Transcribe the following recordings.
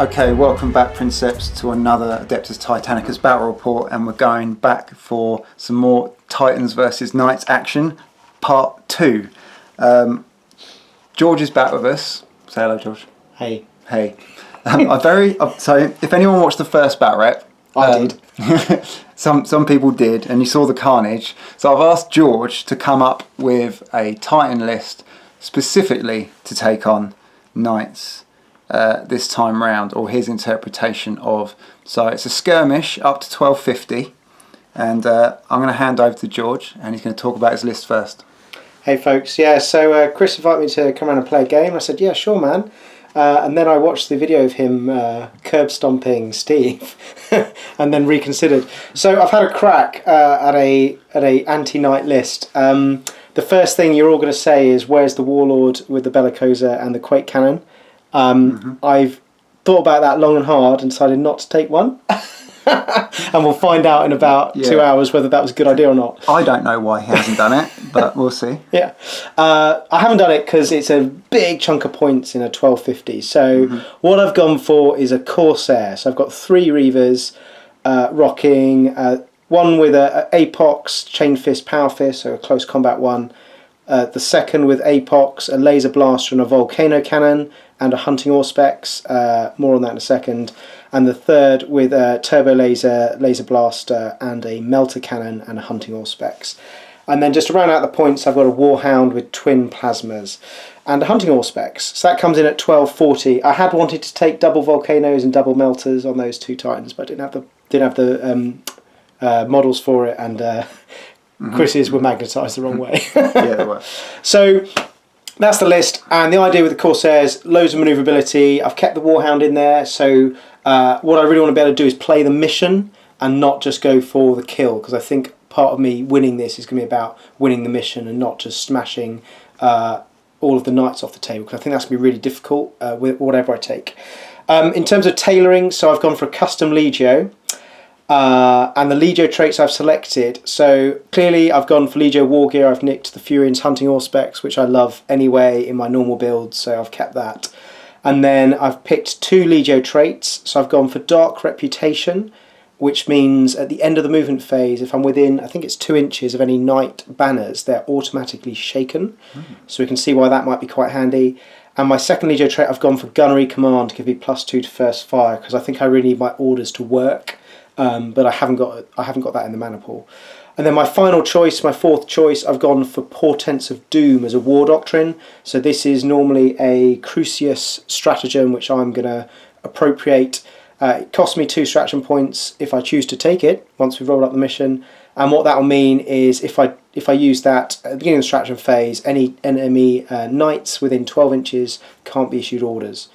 Okay, welcome back, Princeps, to another Adeptus Titanicus battle report, and we're going back for some more Titans versus Knights action, part 2. George is back with us. Say hello, George. Hey. Hey. So, if anyone watched the first battle rep, I did. some people did, and you saw the carnage. So I've asked George to come up with a Titan list specifically to take on Knights this time round, or his interpretation of. So it's a skirmish up to 1250, and I'm going to hand over to George, and he's going to talk about his list first. Hey folks, yeah, so Chris invited me to come around and play a game. I said, yeah, sure, man. And then I watched the video of him curb stomping Steve, and then reconsidered. So I've had a crack at a anti-knight list. The first thing you're all going to say is, where's the Warlord with the Bellicosa and the Quake Cannon? I've thought about that long and hard and decided not to take one. And we'll find out in about 2 hours whether that was a good idea or not. I don't know why he hasn't done it, but we'll see. Yeah. I haven't done it because it's a big chunk of points in a 1250. So what I've gone for is a Corsair. So I've got 3 Reavers rocking, one with a Apox, Chain Fist, Power Fist, so a close combat one. The second with Apox, a Laser Blaster and a Volcano Cannon, and a Hunting Auspex, more on that in a second. And the third with a Turbo Laser, Laser Blaster, and a Melter Cannon and a Hunting Auspex. And then just to round out the points, I've got a Warhound with twin Plasmas and a Hunting Auspex. So that comes in at 1240. I had wanted to take double Volcanoes and double Melters on those 2 Titans, but I didn't have the models for it, and Chris's were magnetised the wrong way. Yeah, they were. So that's the list, and the idea with the Corsairs, loads of manoeuvrability. I've kept the Warhound in there, so what I really want to be able to do is play the mission and not just go for the kill, because I think part of me winning this is going to be about winning the mission and not just smashing all of the knights off the table, because I think that's going to be really difficult with whatever I take. In terms of tailoring, so I've gone for a custom Legio. And the Legio traits I've selected, so clearly I've gone for Legio War Gear. I've nicked the Furian's Hunting Auspex, which I love anyway in my normal build, so I've kept that. And then I've picked 2 Legio traits, so I've gone for Dark Reputation, which means at the end of the movement phase, if I'm within, I think it's 2 inches of any knight banners, they're automatically shaken. So we can see why that might be quite handy. And my second Legio trait, I've gone for Gunnery Command to give me +2 to first fire, because I think I really need my orders to work. But I haven't got that in the mana pool. And then my final choice, my 4th choice, I've gone for Portents of Doom as a war doctrine. So this is normally a Crucius stratagem, which I'm going to appropriate. It costs me 2 stratagem points if I choose to take it once we've rolled up the mission. And what that will mean is if I use that at the beginning of the stratagem phase, any enemy knights within 12 inches can't be issued orders.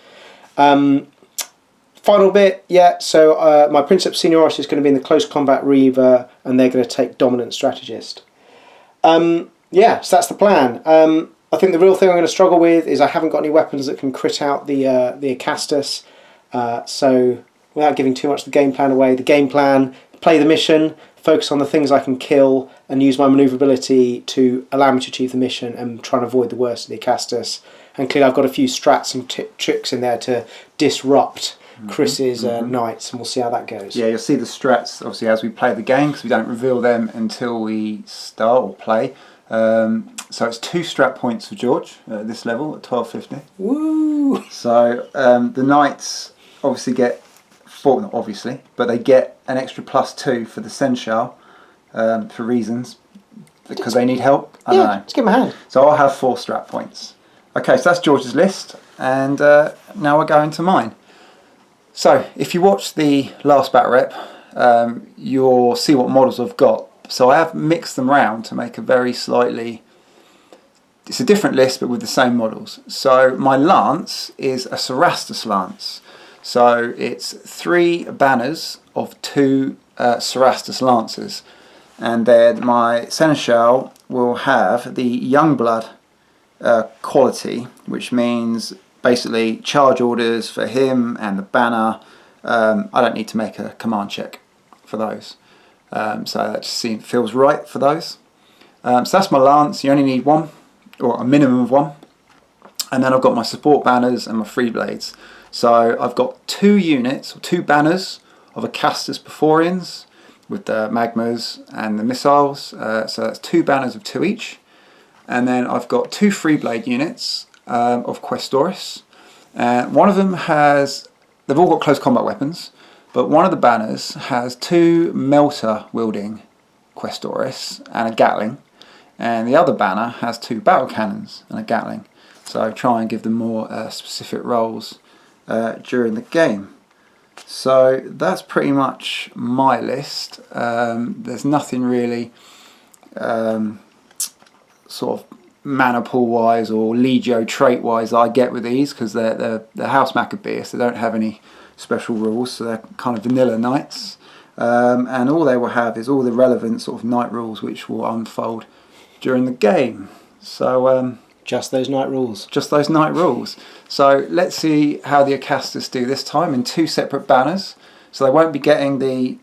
Final bit, so my Princeps Seniority is going to be in the Close Combat Reaver, and they're going to take Dominant Strategist. So that's the plan. I think the real thing I'm going to struggle with is I haven't got any weapons that can crit out the Acastus. So without giving too much of the game plan away, the game plan, play the mission, focus on the things I can kill, and use my manoeuvrability to allow me to achieve the mission and try and avoid the worst of the Acastus. And clearly I've got a few strats and tricks in there to disrupt Chris's knights, and we'll see how that goes. Yeah, you'll see the strats obviously as we play the game, because we don't reveal them until we start or play. So it's 2 strat points for George at this level at 1250. Woo! So the knights obviously get 4, not obviously, but they get an extra +2 for the Seneschal for reasons, because they need help. I don't know. Just give them a hand. So I'll have 4 strat points. Okay, so that's George's list, and now we're going to mine. So, if you watch the last battle rep, you'll see what models I've got. So I have mixed them round to make a very slightly... It's a different list, but with the same models. So my lance is a Cerastus lance. So it's 3 banners of 2 Cerastus lances. And then my Seneschal will have the Youngblood quality, which means... basically charge orders for him and the banner. I don't need to make a command check for those. So that just feels right for those. So that's my lance. You only need 1, or a minimum of 1. And then I've got my support banners and my free blades. So I've got 2 units, or 2 banners of Acastus Beforians with the magmas and the missiles. So that's 2 banners of 2 each. And then I've got 2 free blade units of Questoris. One of them has, they've all got close combat weapons, but one of the banners has 2 melter wielding Questoris and a Gatling, and the other banner has 2 battle cannons and a Gatling. So try and give them more specific roles during the game. So that's pretty much my list. There's nothing really sort of mana pool wise or legio trait wise that I get with these, because they're House Maccabeus. They don't have any special rules, so they're kind of vanilla knights. And all they will have is all the relevant sort of knight rules which will unfold during the game. So just those knight rules. Just those knight rules. So let's see how the Acastus do this time in 2 separate banners. So they won't be getting the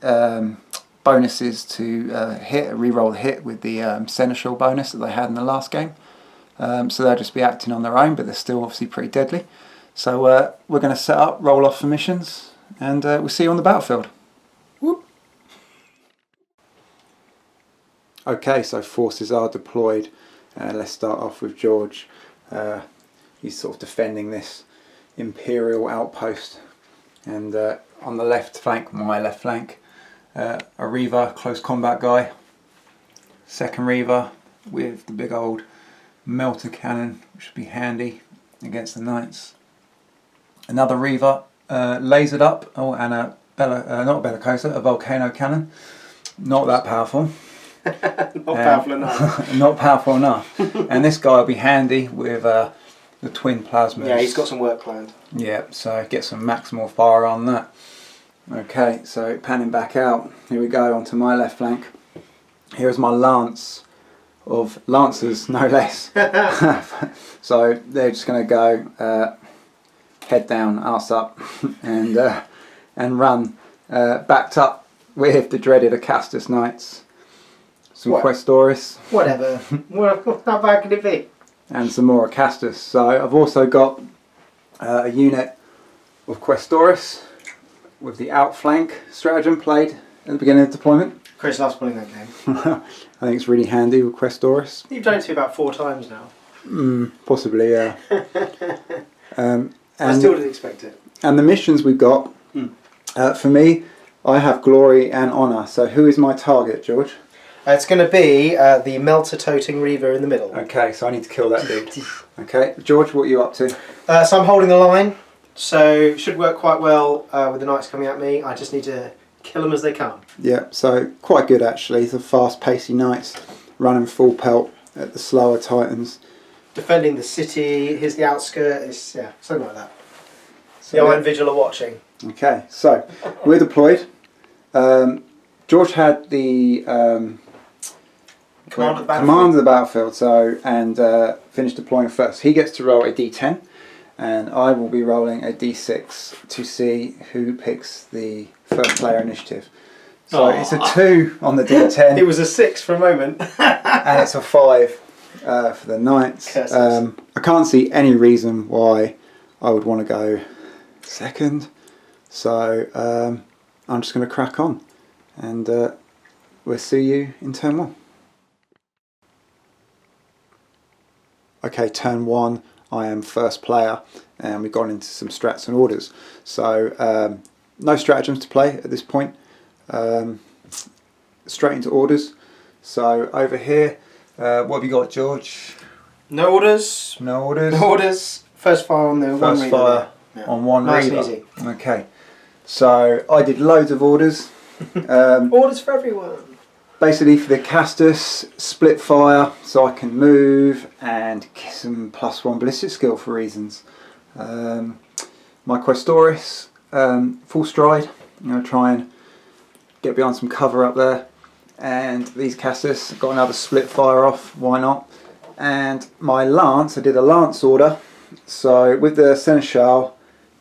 bonuses to reroll the hit with the Seneschal bonus that they had in the last game. So they'll just be acting on their own, but they're still obviously pretty deadly. So we're going to set up, roll off for missions, and we'll see you on the battlefield. Whoop. Okay, so forces are deployed. Let's start off with George. He's sort of defending this Imperial outpost, and on the left flank, my left flank, a Reaver, close combat guy. Second Reaver with the big old melter cannon, which would be handy against the knights. Another Reaver, lasered up, and a not a Bellicosa, a volcano cannon. Not that powerful. Not powerful enough. Not powerful enough. And this guy will be handy with the twin plasmas. Yeah, he's got some work planned. Yeah, so get some maximal fire on that. Okay, so panning back out. Here we go, onto my left flank. Here's my lance of lancers, no less. So they're just going to go head down, arse up, and run backed up with the dreaded Acastus Knights. Some Questoris. Whatever. How bad can it be? And some more Acastus. So I've also got a unit of Questoris with the outflank stratagem played at the beginning of deployment. Chris loves playing that game. I think it's really handy with Questoris. You've done it to about 4 times now. Possibly, yeah. I still didn't expect it. And the missions we've got, for me, I have glory and honour. So who is my target, George? It's going to be the melter-toting Reaver in the middle. Okay, so I need to kill that dude. Okay, George, what are you up to? So I'm holding the line, so should work quite well with the knights coming at me. I just need to kill them as they come. Yeah, so quite good actually. The fast pacey knights running full pelt at the slower titans. Defending the city, here's the outskirt, it's, yeah, something like that. So the Iron Vigil are watching. Okay, so we're deployed. George had the Command of the battlefield, so and finished deploying first. He gets to roll a d10, and I will be rolling a d6 to see who picks the first player initiative. So it's a 2 on the d10. It was a 6 for a moment. And it's a 5 for the knights. I can't see any reason why I would want to go second, so I'm just going to crack on, and we'll see you in turn 1. Okay, turn 1, I am first player, and we've gone into some strats and orders. So no stratagems to play at this point. Straight into orders. So over here, what have you got, George? No orders. No orders. No orders. First fire on the one First fire on one nice Reaver. and easy. Okay. So I did loads of orders. Orders for everyone. Basically for the Acastus, split fire so I can move and get some +1 ballistic skill for reasons. My Questoris, full stride. I'm going to try and get behind some cover up there. And these Acastus, got another split fire off, why not? And my lance, I did a lance order. So with the Seneschal,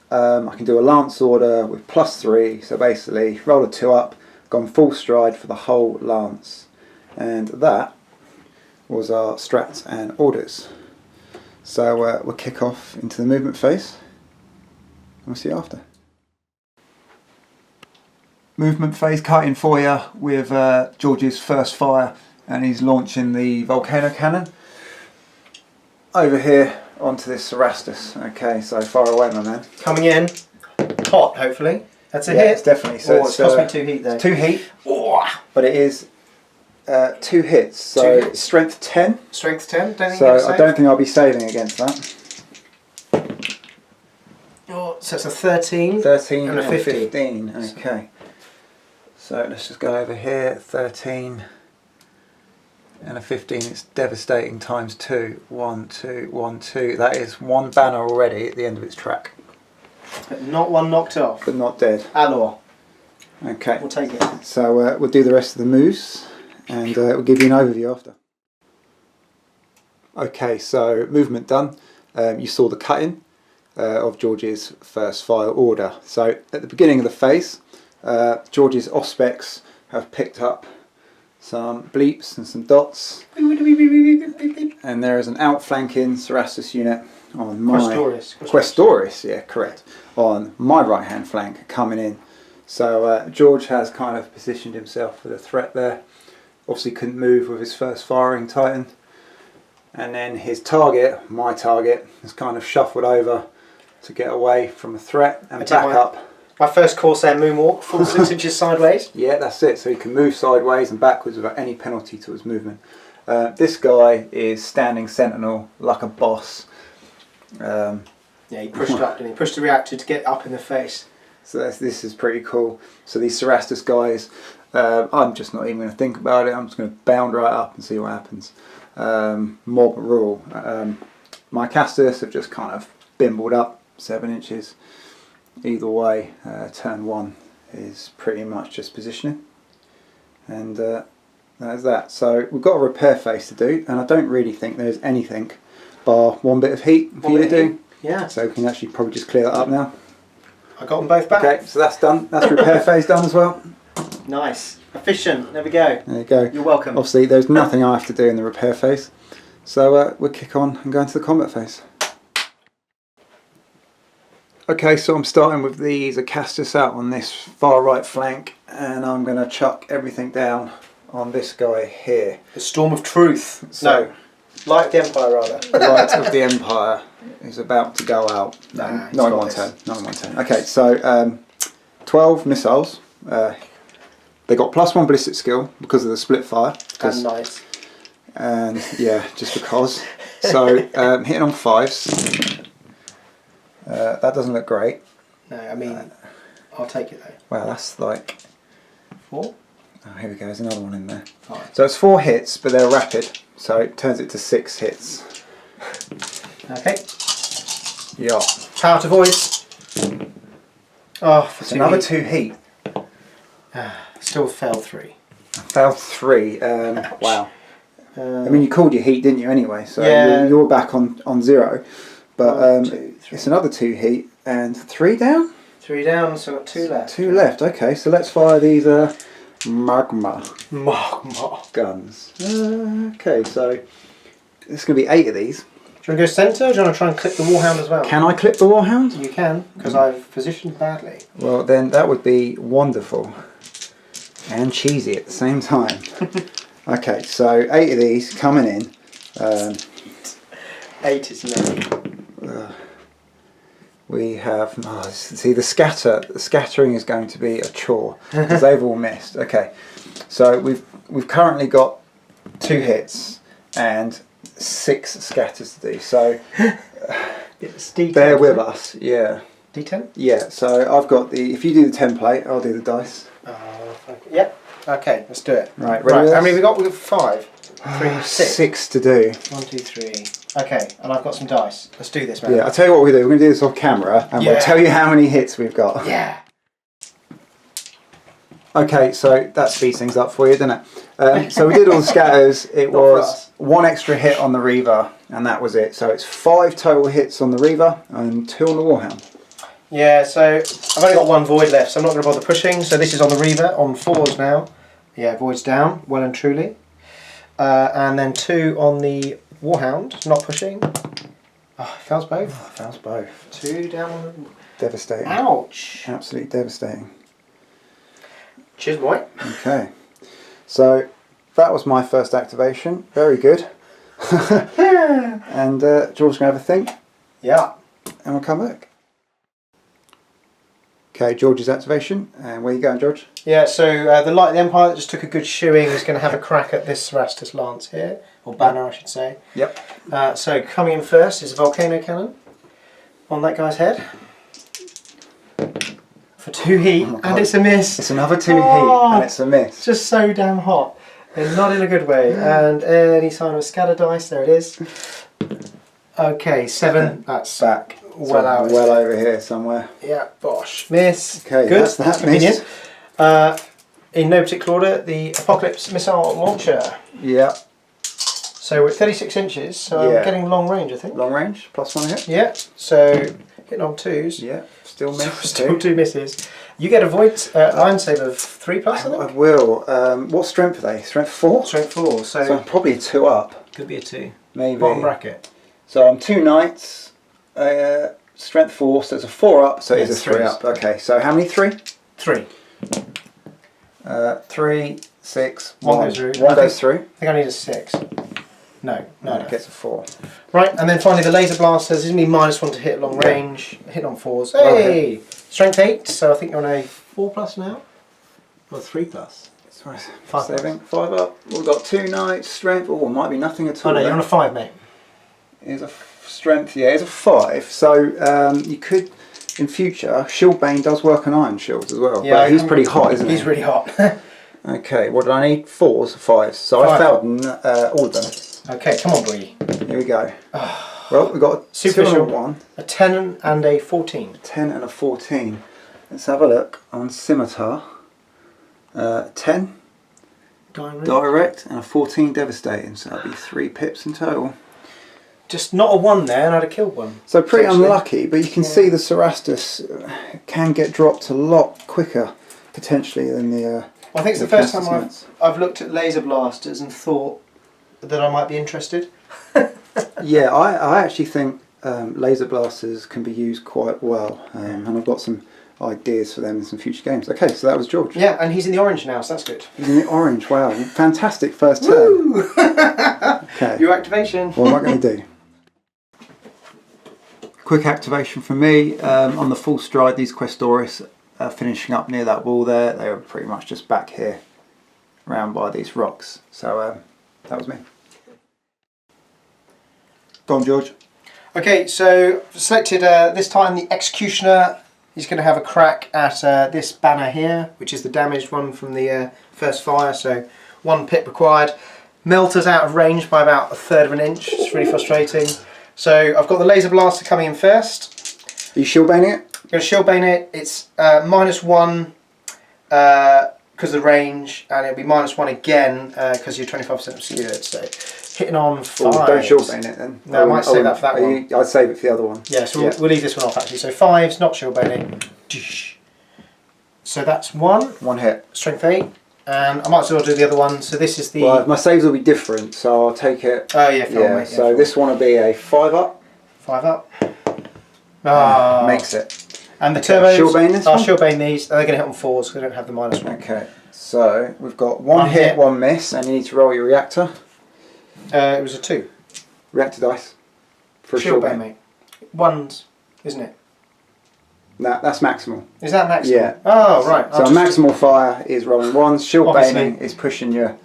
I can do a lance order with +3. So basically, roll a 2 up. Gone full stride for the whole lance, and that was our strats and orders. So we'll kick off into the movement phase. We'll see you after. Movement phase cutting for you with George's first fire, and he's launching the volcano cannon over here onto this Acastus. Okay, so far away, my man. Coming in hot, hopefully. That's a Yeah, hit. it's definitely. So it's cost me 2 heat though. 2 heat, Oh. but it is 2 hits. So 2 hits. strength 10. Strength 10. Don't think So you're I don't think I'll be saving against that. Oh, so it's a 13. 13 and a 15. 15. Okay. So let's just go over here. 13 and a 15. It's devastating times 2. 1, 2, 1, 2. That is 1 banner already at the end of its track. But not one knocked off. But not dead. Alor. Okay. We'll take it. So we'll do the rest of the moves and we'll give you an overview after. Okay, so movement done. You saw the cutting of George's first fire order. So at the beginning of the phase, George's Auspex have picked up some bleeps and some dots, and there is an outflanking Acastus unit on my Questoris, yeah, correct, on my right hand flank coming in. So George has kind of positioned himself for the threat there. Obviously couldn't move with his first firing Titan, and then his target, my target, has kind of shuffled over to get away from a threat and back up. My first Corsair moonwalk, full 6 inches sideways. Yeah, that's it. So he can move sideways and backwards without any penalty to his movement. This guy is standing sentinel like a boss. Yeah, he pushed up, didn't he? Pushed the reactor to get up in the face. So this is pretty cool. So these Acastus guys, I'm just not even going to think about it. I'm just going to bound right up and see what happens. Mob rule. My Acastus have just kind of bimbled up 7 inches. Either way, turn 1 is pretty much just positioning, and that's that. So we've got a repair phase to do, and I don't really think there's anything bar 1 bit of heat for you to do. Yeah. So we can actually probably just clear that up now. I got them both back. Okay, so that's done. That's repair phase done as well. Nice. Efficient. There we go. There you go. You're welcome. Obviously, there's nothing I have to do in the repair phase, so we'll kick on and go into the combat phase. Okay, so I'm starting with these Acastus out on this far right flank, and I'm going to chuck everything down on this guy here. The Storm of Truth. So, no, Light of the Empire rather. Light of the Empire is about to go out. Nah, 9-1-10. Okay, so 12 missiles. They got +1 ballistic skill because of the split fire. That's nice. And yeah, just because. So hitting on 5s. That doesn't look great. No, I mean, I'll take it though. Well, that's like 4? Oh, here we go, there's another one in there. Right. So it's 4 hits, but they're rapid, so it turns it to 6 hits. Okay. Yeah. Power to voice. Oh, for It's another 2 heat. Still failed 3. Failed 3. Wow. I mean, you called your heat, didn't you, anyway? So yeah. you're back on 0. But 1, 2, 3. it's another 2 heat and 3 down? 3 down, so I've got 2 left. 2 left, okay. So let's fire these magma guns. Okay, so there's going to be 8 of these. Do you want to go centre, or do you want to try and clip the Warhound as well? Can I clip the Warhound? You can, because I've positioned badly. Well, then that would be wonderful and cheesy at the same time. Okay, so 8 of these coming in. 8 is no. We have, see the scattering is going to be a chore because they've all missed. Okay, so we've currently got 2 hits and 6 scatters to do. So It's D10, bear with us. Yeah. D10. Yeah. So I've got the. If you do the template, I'll do the dice. Yep. Okay, let's do it. Right. Right. How many we got? We got 5. 3, 6. 6 to do. 1, 2, 3. Okay, and I've got some dice. Let's do this, man. Yeah, I'll tell you what we do. We're going to do this off camera and we'll tell you how many hits we've got. Yeah. Okay, so that speeds things up for you, doesn't it? So we did all the scatters. It was 1 extra hit on the Reaver, and that was it. So it's 5 total hits on the Reaver and 2 on the Warhound. Yeah, so I've only got 1 void left, so I'm not going to bother pushing. So this is on the Reaver, on 4s now. Yeah, void's down, well and truly. And then 2 on the Warhound, not pushing. Oh, fails both. Oh, fails both. 2 down on Devastating. Ouch. Absolutely devastating. Cheers, boy. Okay. So that was my first activation. Very good. And George's going to have a think. Yeah. And we'll come back. Okay, George's activation. And where you going, George? Yeah, so the Light of the Empire that just took a good shoeing is going to have a crack at this Acastus lance here. Or banner, I should say. Yep. So coming in first is a volcano cannon on that guy's head. For 2 heat, and it's a miss. It's another 2 heat, and it's a miss. It's just so damn hot. And not in a good way. And any sign of scatter dice, there it is. Okay, 7. That's back. well out. Well over here somewhere. Yeah, bosh. Miss. Okay, good. That's convenient. In no particular order, the Apocalypse Missile Launcher. Yeah. So we're at 36 inches, so I'm getting long range, I think. Long range, +1 hit. Yeah, so hitting on 2s. Yeah, still miss. Still 2 misses. You get a void line save of 3+, I think? I will. What strength are they? Strength 4? Strength 4, So I'm probably a 2 up. Could be a 2. Maybe. Bottom bracket. So I'm 2 knights, strength 4, so it's a 4 up, so it's a 3 threes. up. Okay, so how many 3? 3. 3, 6, One 1. goes through. One goes through. I think I need a 6. No. It gets a 4. Right, and then finally the laser blasters. This is going to be -1 to hit long range. Hit on 4s. Hey! Okay. Strength 8, so I think you're on a 4+ now? Or 3+? Sorry, 5 saving. 5 up. We've got 2 knights, strength. Oh, it might be nothing at all. Oh no, you're on a 5, mate. Here's a strength, yeah, it's a 5. So you could, in future, Shieldbane does work on iron shields as well. Yeah, but he's pretty hot, isn't he? He's really hot. Okay, what did I need? 4s, 5s. So I 5. failed all of them. Okay, come on, boy. Here we go. Well, we've got a Superficial. 2 and a 1, A 10 and a 14. 10 and a 14. Let's have a look on Scimitar. 10 direct and a 14 devastating, so that'd be 3 pips in total. Just not a 1 there, and I'd have killed one. So pretty Essentially. unlucky, but you can see the Cerastus can get dropped a lot quicker potentially than the. Well, I think it's the first time I've looked at laser blasters and thought that I might be interested. Yeah, I actually think laser blasters can be used quite well, and I've got some ideas for them in some future games. Okay, so that was George. Yeah, and he's in the orange now, so that's good. He's in the orange. Wow, fantastic first turn. Okay. Your activation. What am I going to do? Quick activation from me. On the full stride, these Questoris are finishing up near that wall there. They were pretty much just back here, around by these rocks. So that was me. Go on, George. Okay, so selected this time the Executioner. He's going to have a crack at this banner here, which is the damaged one from the first fire, so 1 pip required. Melter's out of range by about 1/3 of an inch. It's really frustrating. So I've got the laser blaster coming in first. Are you shieldbaning it? I'm going to shieldbane it. It's -1 because of the range, and it'll be -1 again because you're 25% obscured. So hitting on 5. Oh, don't shieldbane it then. No, I might save that for that one. I'd save it for the other one. Yeah, so we'll leave this one off actually. So 5s, not shieldbaning. So that's 1. 1 hit. Strength 8. And I might as well do the other one. So this is the... Well, my saves will be different, so I'll take it. Oh yeah, fair, mate. So this one will be a 5 up. 5 up. Ah. Makes it. And the turbos, Shieldbane this I'll one? shieldbane these. They're going to hit on 4s because they don't have the -1. Okay, so we've got 1 hit, 1 miss, and you need to roll your reactor. It was a 2. Reactor dice. For a Shieldbane, shieldbane. mate. 1s, isn't it? No, that's maximal. Is that maximal? Yeah. Oh, right. So maximal fire is rolling 1s, shieldbaning Obviously. is pushing your...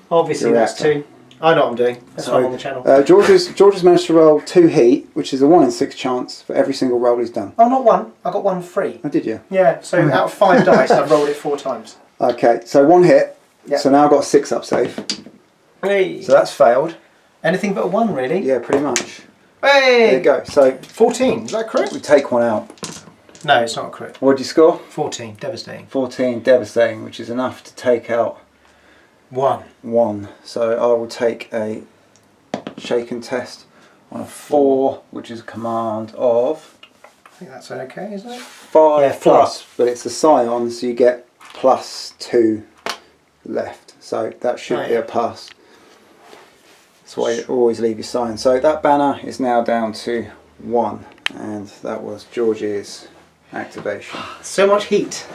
Obviously your that's reactor. 2. I know what I'm doing. That's why I'm on the channel. George has managed to roll 2 heat, which is a 1 in 6 chance for every single roll he's done. Oh, not 1. I got 1 free. Oh, did you? Yeah, so out of 5 dice, I've rolled it 4 times. Okay, so 1 hit. Yep. So now I've got a 6 up save. Hey. So that's failed. Anything but a 1, really? Yeah, pretty much. Hey! There you go. So 14. Is that correct? we take 1 out. No, it's not a crit. What did you score? 14. Devastating. 14 devastating, which is enough to take out 1. 1. So I will take a shaken test on a 4, which is a command of I think that's okay, isn't it? 5 Yeah, plus, but it's the scion, so you get +2 left. So that should be a pass. That's why you always leave your sign. So that banner is now down to 1, and that was George's activation. So much heat.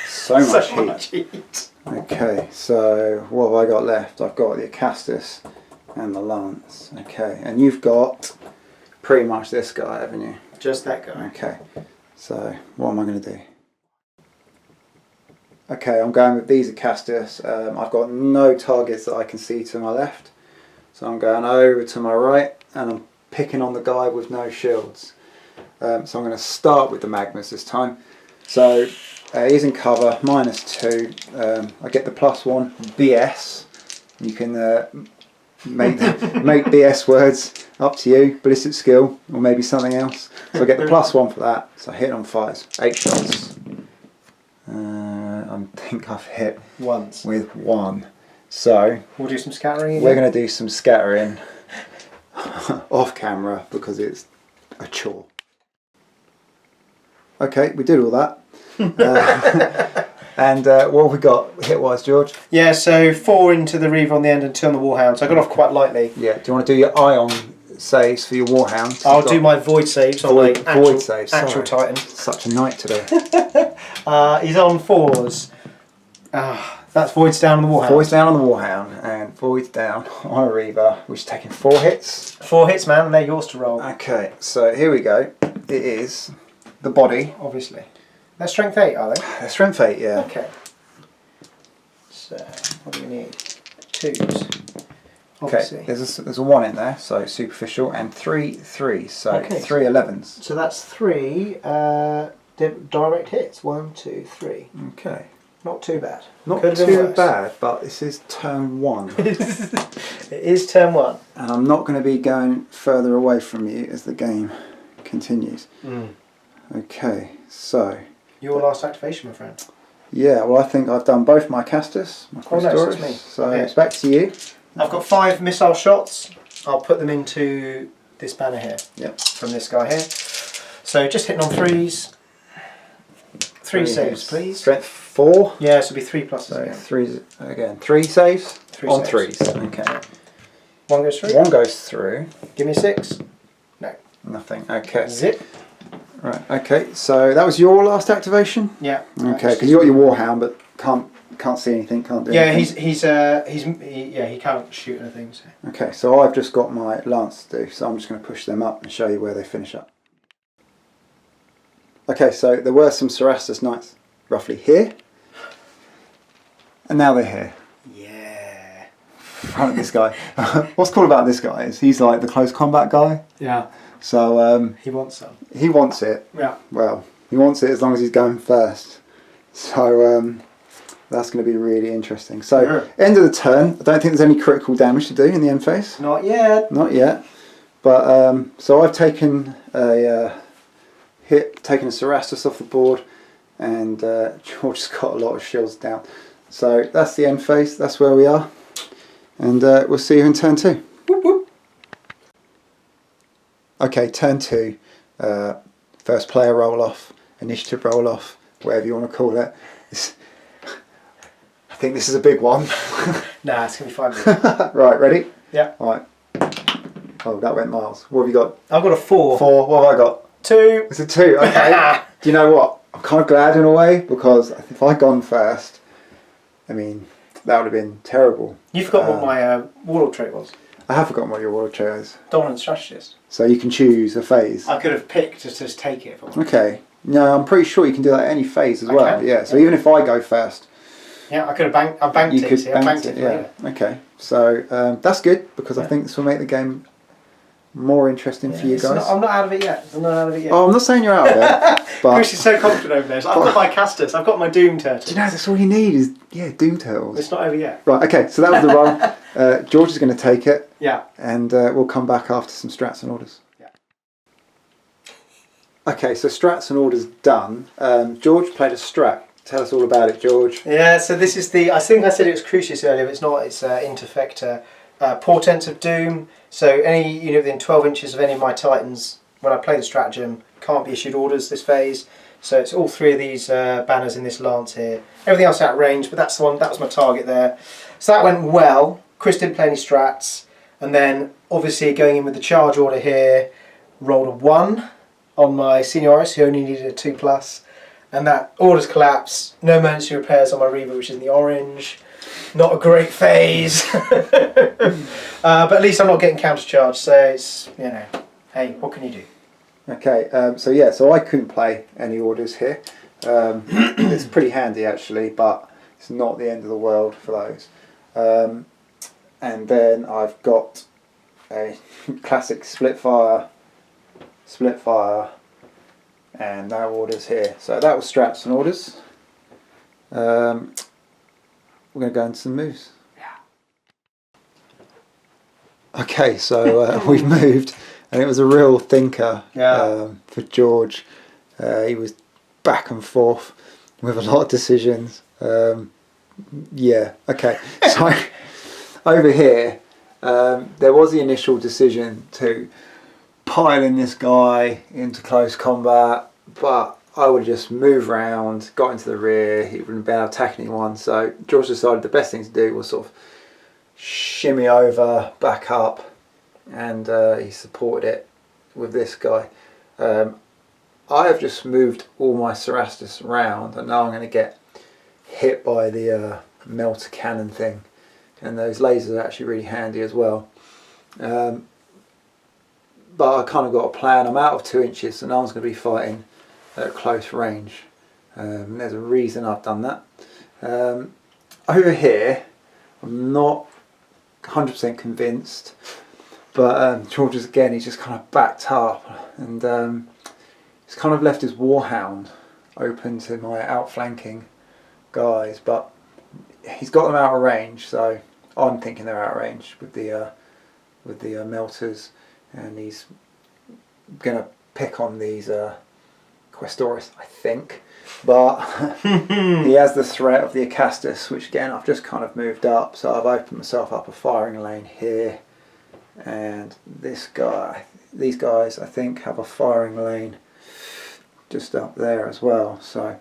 So much So heat. much heat. Okay, so what have I got left? I've got the Acastus and the Lance. Okay, and you've got pretty much this guy, haven't you? Just that guy. Okay, so what am I going to do? Okay, I'm going with these Acastus. I've got no targets that I can see to my left, so I'm going over to my right and I'm picking on the guy with no shields. So I'm going to start with the Magnus this time. So he's in cover, -2. I get the +1 BS. You can make BS words up to you, ballistic skill or maybe something else. So I get the +1 for that. So I hit on 5s, 8 shots. I think I've hit Once. with 1. So We'll do some scattering again. we're going to do some scattering off camera because it's a chore. Okay, we did all that. And what have we got hit-wise, George? Yeah, so 4 into the Reaver on the end and 2 on the Warhound. So I got off quite lightly. Yeah, do you want to do your ion saves for your Warhound? I'll do my Void saves on Void my actual, saves, actual sorry. Titan. Such a night today. He's on 4s. That's Voids down on the Warhound. Void's down on the Warhound and Void's down on a Reaver, which is taking 4 hits. 4 hits, man, and they're yours to roll. Okay, so here we go. It is the body. Obviously. They're strength 8, are they? They're strength 8, yeah. Okay. So, what do we need? 2s. Okay, Obviously. there's a 1 in there, so superficial, and 3 3s, so Okay. 3 11s. So that's 3 direct hits. 1, 2, 3. Okay. Not too bad. Not Could have been too worse. bad, but this is turn 1. It is turn 1. And I'm not going to be going further away from you as the game continues. Okay, so Your last activation, my friend. yeah, well I think I've done both my Acastus, my Oh, no, so it's Cristoris, me. so Okay. it's back to you. I've got 5 missile shots. I'll put them into this banner here. Yep. From this guy here. So just hitting on 3s. 3 saves, hits. please. Strength 4. Yeah, so it'll be 3 pluses So again. 3s again. 3 saves 3 on saves. 3s. Okay. 1 goes through. 1 goes through. Give me a 6. No. Nothing. Okay. Zip. Right. Okay. So that was your last activation. Yeah. Okay. Because you got your Warhound, but can't see anything. Can't do Yeah, anything. he can't shoot anything. So. Okay. So I've just got my Lance to do. So I'm just going to push them up and show you where they finish up. Okay. So there were some Cerastus Knights roughly here, and now they're here. Yeah. Front of this guy. What's cool about this guy is he's like the close combat guy. Yeah. So He wants some. he wants it. Yeah. Well, he wants it as long as he's going first. So that's going to be really interesting. So Yeah. end of the turn. I don't think there's any critical damage to do in the end phase. Not yet. Not yet. But so I've taken a taken a Cerastus off the board, and George has got a lot of shields down. So that's the end phase. That's where we are, and we'll see you in turn 2. Whoop, whoop. Okay, turn 2. First player roll off, initiative roll off, whatever you want to call it. I think this is a big one. Nah, it's going to be fine. Right, ready? Yeah. Right. Oh, that went miles. What have you got? I've got a 4. 4. What have I got? 2. It's a 2. Okay. Do you know what? I'm kind of glad in a way, because if I'd gone first, I mean, that would have been terrible. You forgot what my warlord trait was. I have forgotten what your water trait is. Dominant strategist. So you can choose a phase. I could have picked to just take it if I wanted. Okay. No, I'm pretty sure you can do that at any phase as I well. can, Yeah. So yeah. even if I go first, Yeah, I could have banked you it. could See, I banked it for yeah. later. Okay. So that's good, because I think this will make the game more interesting for you It's guys. not- I'm not out of it yet. I'm not out of it yet. Oh, I'm not saying you're out of it, but Chris is so confident over there. So I've got my Acastus. I've got my Doom Turtle. do you know that's all you need is Doom Turtles. It's not over yet. Right. Okay. So that was the roll. George is going to take it, Yeah. and we'll come back after some strats and orders. Yeah. Okay. So strats and orders done. George played a strat. Tell us all about it, George. Yeah, so this is the, I think I said it was Crucius earlier, but it's not, it's Interfector. Portents of Doom, so any unit within 12 inches of any of my Titans, when I play the stratagem, can't be issued orders this phase. So it's all 3 of these banners in this lance here. Everything else out of range, but that's the one, that was my target there. So that went well. Chris didn't play any strats, and then obviously going in with the charge order here, rolled a 1 on my Senioris, who only needed a 2+, and that orders collapse. No emergency repairs on my Reaver, which is in the orange. Not a great phase, but at least I'm not getting countercharged. So it's, you know, hey, what can you do? Okay, so I couldn't play any orders here. It's pretty handy actually, but it's not the end of the world for those. And then I've got a classic Splitfire, and no orders here. So that was straps and orders. We're going to go into some moves. Yeah. Okay, so we've moved, and it was a real thinker for George. He was back and forth with a lot of decisions. Yeah, okay. So over here, there was the initial decision to pile in this guy into close combat, but I would just move around, got into the rear, he wouldn't have been attacking anyone. So George decided the best thing to do was sort of shimmy over, back up, and he supported it with this guy. I have just moved all my Cerastus around, and now I'm going to get hit by the melter cannon thing, and those lasers are actually really handy as well. But I kind of got a plan. I'm out of 2 inches, so no one's going to be fighting at close range. There's a reason I've done that. Over here, I'm not 100% convinced, but George is again, he's just kind of backed up, and he's kind of left his Warhound open to my outflanking guys, but he's got them out of range, so I'm thinking they're out of range with the melters, and he's gonna pick on these Questoris, I think, but he has the threat of the Acastus, which again I've just kind of moved up, so I've opened myself up a firing lane here, and these guys I think have a firing lane just up there as well, so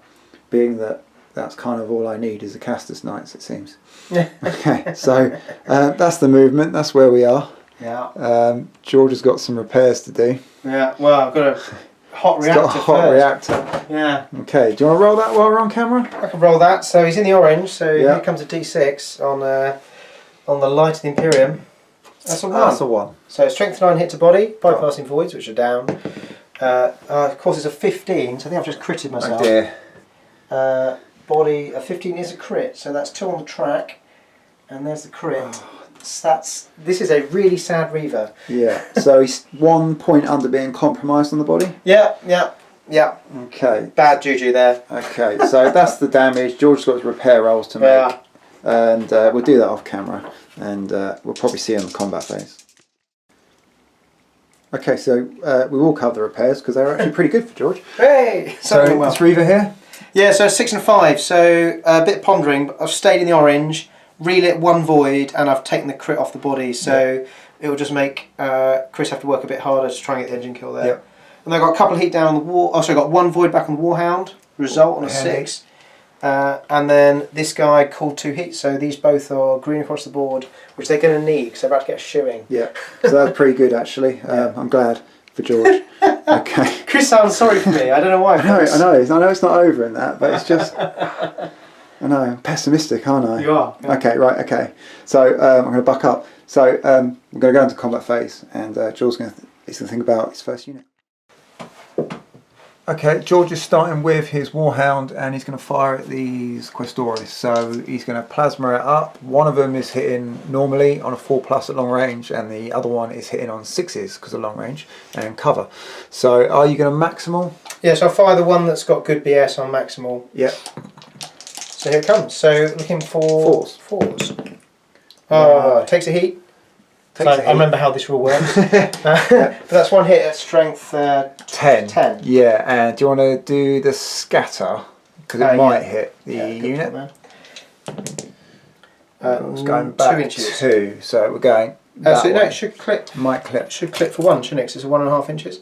being that that's kind of all I need is Acastus Knights, it seems. Okay, so that's the movement, that's where we are. Yeah. George has got some repairs to do. Yeah, well, I've got a hot reactor. Got a hot reactor. Yeah. Okay, do you want to roll that while we're on camera? I can roll that. So he's in the orange, so Yeah. here comes a D6 on the light of the Imperium. That's a 1. That's a 1. So strength 9 hit to body, bypassing voids, which are down. Of course, it's a 15, so I think I've just critted myself. Oh dear. Body, a 15 is a crit, so that's 2 on the track, and there's the crit. This is a really sad Reaver. Yeah, so he's 1 point under being compromised on the body? Yeah. Okay. Bad juju there. Okay, so that's the damage. George's got his repair rolls to make. Yeah. And we'll do that off camera, and we'll probably see in the combat phase. Okay, so we will cover the repairs because they're actually pretty good for George. Hey! So this Reaver here? Yeah, so 6 and 5, so a bit pondering, but I've stayed in the orange, relit 1 void, and I've taken the crit off the body, so it will just make Chris have to work a bit harder to try and get the engine kill there. Yep. And I got a couple of heat down on the war. Oh, so I got 1 void back on the Warhound, result on a 6. And then this guy called 2 hits, so these both are green across the board, which they're going to need because they're about to get a shoeing. Yeah, so that's pretty good actually. I'm glad for George. Okay. Chris sounds sorry for me. I don't know why. I know it's not over in that, but it's just, I know, I'm pessimistic, aren't I? You are. Yeah. Okay, right, okay. So I'm going to buck up. So we're going to go into combat phase, and George's going to think about his first unit. Okay, George is starting with his Warhound, and he's going to fire at these Questoris. So he's going to plasma it up. One of them is hitting normally on a 4+ at long range, and the other one is hitting on 6s because of long range and cover. So are you going to maximal? Yeah, so I'll fire the one that's got good BS on maximal. Yep. So here it comes. So looking for 4s. Oh, takes a heat. I remember how this rule works. But that's 1 hit at strength 10. Yeah, and do you want to do the scatter? Because it might hit the unit. It's going back 2 inches. 2, so we're going. So no, it should clip. Might clip. Should clip for 1, shouldn't it? 'Cause it's 1.5 inches.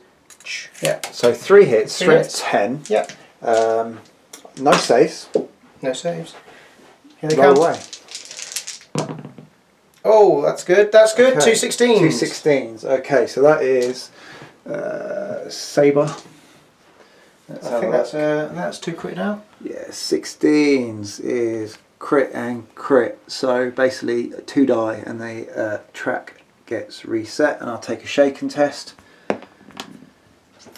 Yeah. So 3 hits, 3 strength hits. 10. Yeah. No saves. No saves. Here they Roll come. away. Oh, that's good. That's good. Okay. 2 16s. 2 16s. Okay, so that is Sabre. I think that's 2 crit now. Yeah, 16s is crit and crit. So basically 2 die and the track gets reset, and I'll take a shaken test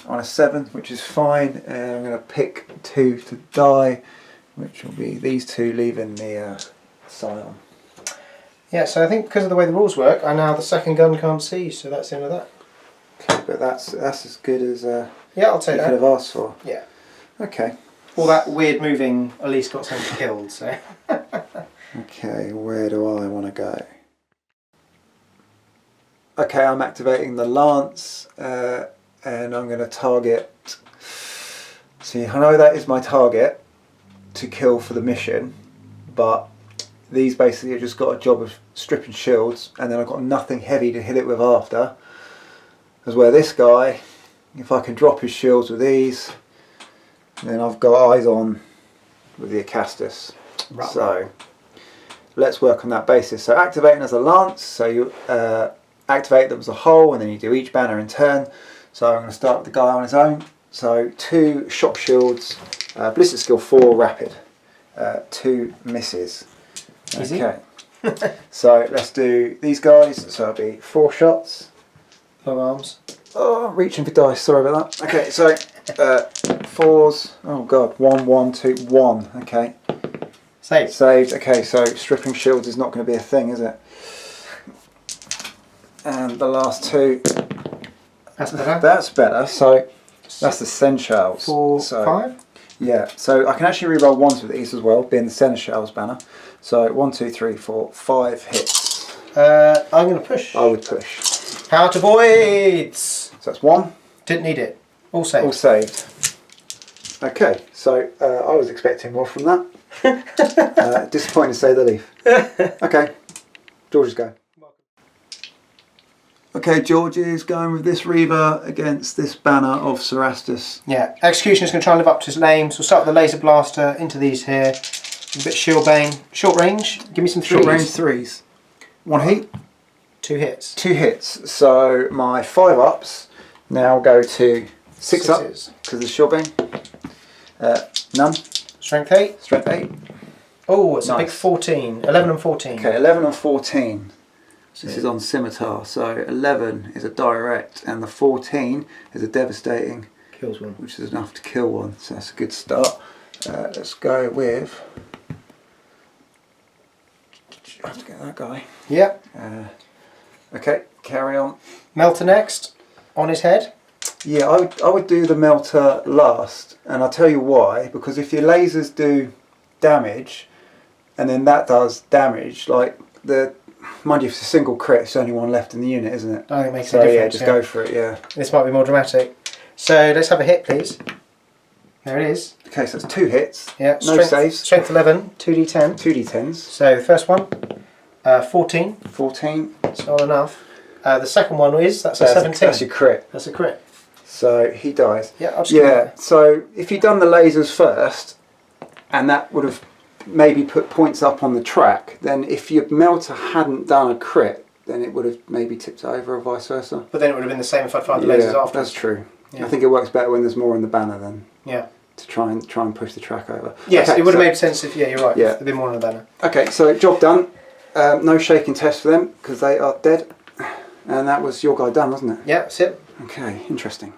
on a 7, which is fine, and I'm going to pick 2 to die, which will be these 2 leaving the scion. Yeah, so I think because of the way the rules work, I now the second gun can't see, so that's the end of that. Okay, but that's as good as yeah, I'll take you that. could have asked for. Yeah. Okay. All that weird moving at least got something killed, so. Okay, where do I want to go? Okay, I'm activating the lance, and I'm going to target. See, I know that is my target to kill for the mission, but these basically have just got a job of stripping shields, and then I've got nothing heavy to hit it with after. As where this guy, if I can drop his shields with these, then I've got eyes on with the Acastus. Right. So let's work on that basis. So activating as a lance, so you activate them as a whole, and then you do each banner in turn. So I'm going to start with the guy on his own. So 2 shock shields, ballistic skill 4, rapid, 2 misses. Easy. Okay. So let's do these guys. So it'll be 4 shots. Long arms. Oh, I'm reaching for dice. Sorry about that. Okay, so 4s. Oh god, 1, 1, 2, 1. Okay. Saved. Saved. Okay, so stripping shields is not going to be a thing, is it? And the last 2. That's better. That's better. So that's the Seneschals. 4, so, 5. Yeah. So I can actually reroll 1s with these as well, being the Seneschals banner. So 1, 2, 3, 4, 5 hits. I'm going to push. I would push. Power to voids. So that's 1. Didn't need it. All saved. All saved. Okay, so I was expecting more from that. Disappointing to say the least. Okay, George's go. Okay, George is going with this Reaver against this banner of Acastus. Yeah, Executioner's going to try and live up to his name, so we'll start with the Laser Blaster into these here. A bit Shield Bane. Short range, give me some 3s. Short range 3s. 1 heat. 2 hits. 2 hits. So my 5-ups now go to 6 up because of the Shield Bane. None. Strength 8. Strength 8. Oh, it's Nice. a big 14. 11 and 14. Okay, 11 and 14. This is on Scimitar, so 11 is a direct, and the 14 is a devastating, Kills one. which is enough to kill one, so that's a good start. Let's go with... I have to get that guy. Yep. Okay, carry on. Melter next, on his head. Yeah, I would do the Melter last, and I'll tell you why, because if your lasers do damage, and then that does damage, like the... Mind you, if it's a single crit, it's only 1 left in the unit, isn't it? I think it makes So a difference. yeah, just go for it, yeah. This might be more dramatic. So let's have a hit, please. There it is. Okay, so it's 2 hits, Yeah. no saves. Strength 11, 2d10. 2d10s. So the first one, 14. 14. It's not enough. The second one is, that's a 17. That's your crit. That's a crit. So he dies. Yeah, I'll just give Yeah, it. so if you'd done the lasers first, and that would have maybe put points up on the track, then if your Melter hadn't done a crit, then it would have maybe tipped it over or vice versa. But then it would have been the same if I'd fired the lasers after. That's true. Yeah. I think it works better when there's more in the banner than Yeah. to try and push the track over. Yes, Okay, it would have so- made sense if, yeah, you're right, Yeah. if there'd been more on the banner. Okay, so job done. No shaking test for them because they are dead. And that was your guy done, wasn't it? Yeah, that's it. Okay, interesting.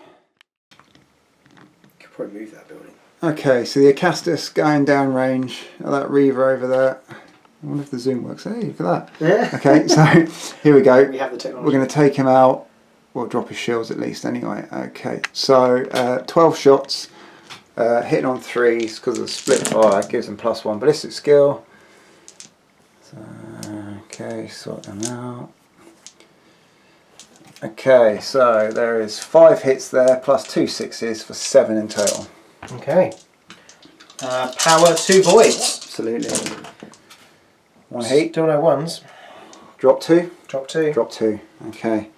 Could probably move that building. Okay, so the Acastus going down range. That Reaver over there. I wonder if the zoom works. Hey, look at that. Yeah. Okay, so here we go. We have the technology. We're going to take him out. We'll drop his shields at least anyway. Okay, so 12 shots. Hitting on 3s because of the split fire gives them +1 ballistic skill. So, okay, sort them out. Okay, so there is 5 hits there plus 2 6s for 7 in total. Okay. Power 2 voids. Absolutely. 1 heat. Still no 1s. Drop 2. Drop 2. Drop 2. Okay.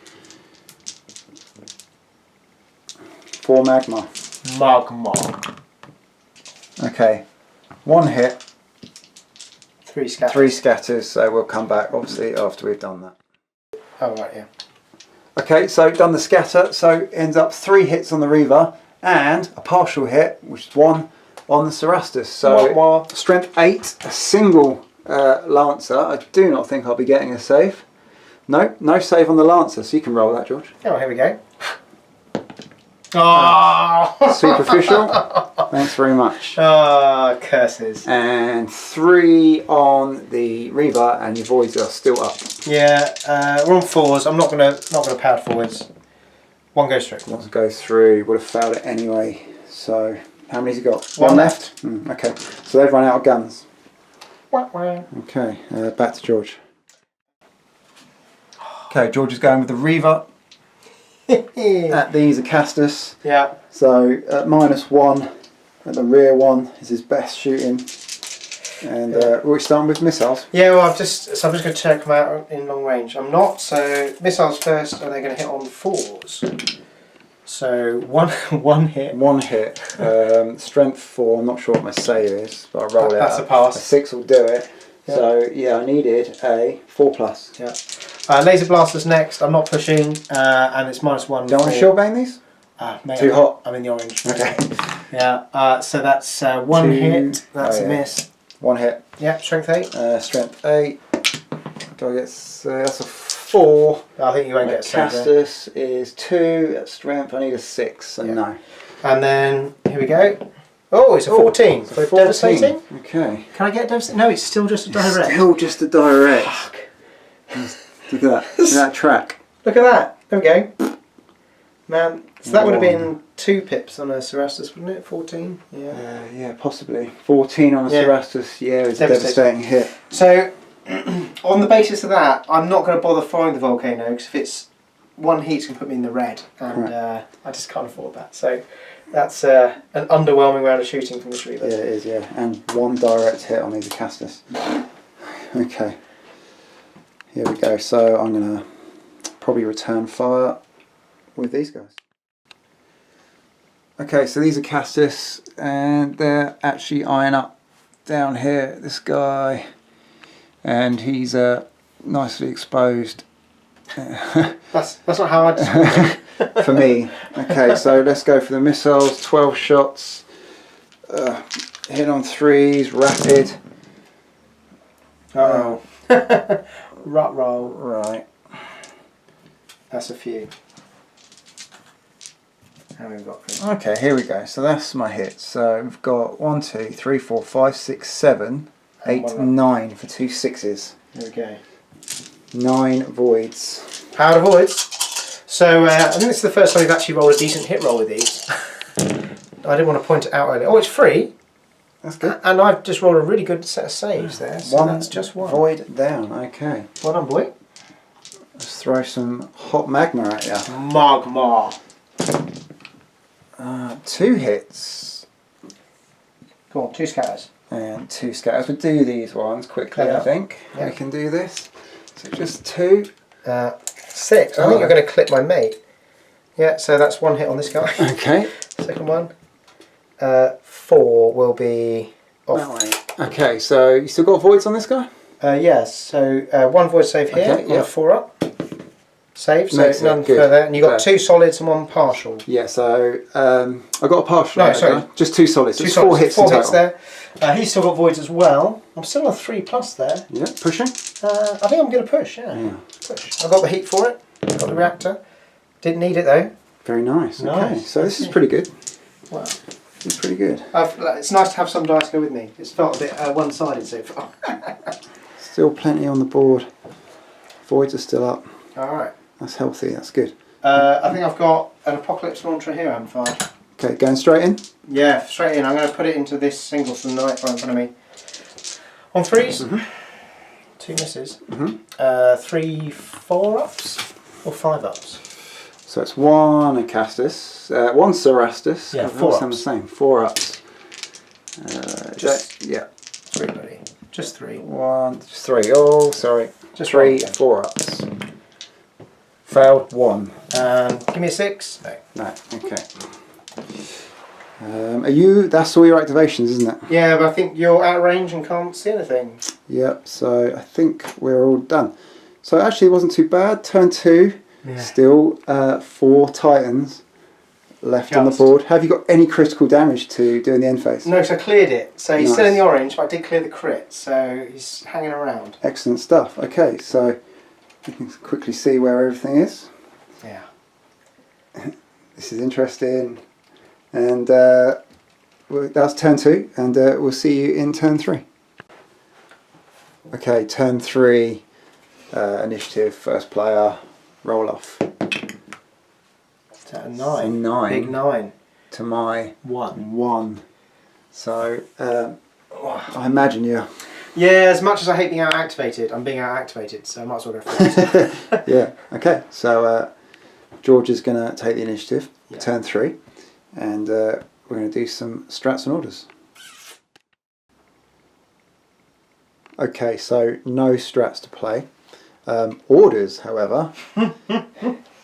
4 magma. Magma. Okay. 1 hit. 3 scatters. 3 scatters. So we'll come back obviously after we've done that. Oh right, yeah. Okay, so done the scatter. So ends up 3 hits on the Reaver and a partial hit, which is 1 on the Cerastus. So strength 8, a single Lancer. I do not think I'll be getting a save. No, no save on the Lancer, so you can roll that, George. Oh, here we go. Oh! Superficial. Thanks very much. Oh, curses. And 3 on the Reaver, and your voids are still up. Yeah, we're on 4s. I'm not gonna power forwards. 1 goes through. 1 goes through. Would have failed it anyway. So how many's he got? 1 left. Okay, so they've run out of guns. Wah, wah. Okay, back to George. Okay, George is going with the Reaver. At these Acastus. Yeah. So at -1 at the rear one is his best shooting. And we're starting with missiles. Yeah, well I'm just going to check them out in long range. I'm not, so missiles first, and they're going to hit on 4s. So one hit. 1 hit. Strength 4, I'm not sure what my save is, but I'll roll it That's out. a pass. A 6 will do it. Yeah. So yeah, I needed a 4+. Yeah. Laser blasters next. I'm not pushing, and it's -1. Do you want to shield bang these? Mate, Too hot. I'm in the orange. Okay. Yeah. So that's 1 hit. That's a miss. 1 hit. Yeah. Strength 8. Strength 8. Do I get? That's a 4. I think you won't get a save there. Acastus is 2. At strength, I need a 6. So no. And then here we go. Oh, it's a 14. It's a For 14. devastating. Okay. Can I get devastating? No, it's still just a direct. Still just a direct. Look at that. Look at that track. Look at that. There we go. Man, so that would have been 2 pips on a Cerastus, wouldn't it? 14? Yeah. Yeah, possibly. 14 on a Cerastus, yeah, it's a devastating hit. So, on the basis of that, I'm not going to bother firing the Volcano, because if it's 1 heat, it's going to put me in the red, and I just can't afford that. So, that's an underwhelming round of shooting from this Reaver. Yeah, it is, yeah. And 1 direct hit on either Acastus. Okay. Here we go. So, I'm going to probably return fire with these guys. Okay, so these are Acastus, and they're actually eyeing up down here, this guy, and he's nicely exposed. That's not how I describe it. For me. Okay, so let's go for the missiles. 12 shots, hit on 3s, rapid. Oh. Rut roll. Right. That's a few. How many we've got, Chris? Okay, here we go. So that's my hits. So we've got 1, 2, 3, 4, 5, 6, 7, 8, 9 for 2 6s. There we go. 9 voids. Power of voids. So I think this is the first time we've actually rolled a decent hit roll with these. I didn't want to point it out earlier. Oh, it's free. That's good. And I've just rolled a really good set of saves there. So that's just 1. Void down. Okay. Well done, boy. Let's throw some hot magma at you. Magma. 2 hits. Go on, 2 scatters. And 2 scatters. We'll do these ones quickly, I think. Yeah. We can do this. So just 2. 6. I think you're going to clip my mate. Yeah, so that's 1 hit on this guy. Okay. Second one. 4 will be off. That way. Okay, so you still got voids on this guy? Yes, so 1 void save here, Okay, on a 4 up. Save, so Makes it none good. further. And you've got 2 solids and 1 partial. Yeah, so I got a partial. No, sorry. Just 2 solids. Two It's solids, 4 hits 4 in hits total. there. He's still got voids as well. I'm still on 3+ there. Yeah, pushing. I think I'm going to push, yeah. Push. I got the heat for it. Got the reactor. Didn't need it though. Very nice. Okay, Nice. so this is pretty good. Wow. It's pretty good. It's nice to have some dice go with me. It's felt a bit one-sided so far. Still plenty on the board. Voids are still up. Alright. That's healthy, that's good. I think I've got an Apocalypse launcher here I haven't fired. Okay, going straight in? Yeah, straight in. I'm going to put it into this single from the night right in front of me. On 3s. 2 misses. 3 4 ups or 5 ups. So it's 1 Acastus, 1 Cerastus. Yeah, They 4 all sound the ups. same. 4 ups. Yeah. 3, buddy. Just 3. 1, just 3. Oh, sorry. Just 3, 1. 4 ups. Failed 1. Give me a 6. No. No, okay. Are you, that's all your activations, isn't it? Yeah, but I think you're out of range and can't see anything. Yep, so I think we're all done. So actually it wasn't too bad. Turn 2, still 4 Titans. left on the board. Have you got any critical damage to do in the end phase? No, so I cleared it. So he's still in the orange, but I did clear the crit, so he's hanging around. Excellent stuff. Okay, so you can quickly see where everything is. Yeah. This is interesting. And that's turn 2, and we'll see you in turn 3. Okay, turn 3, initiative, first player, roll off. Turn 9. So 9. Big 9. To my 1. So I imagine you're... Yeah, as much as I hate being out-activated, I'm being out-activated, so I might as well go for it. Yeah, okay. So George is going to take the initiative, turn 3, and we're going to do some strats and orders. Okay, so no strats to play. Orders, however,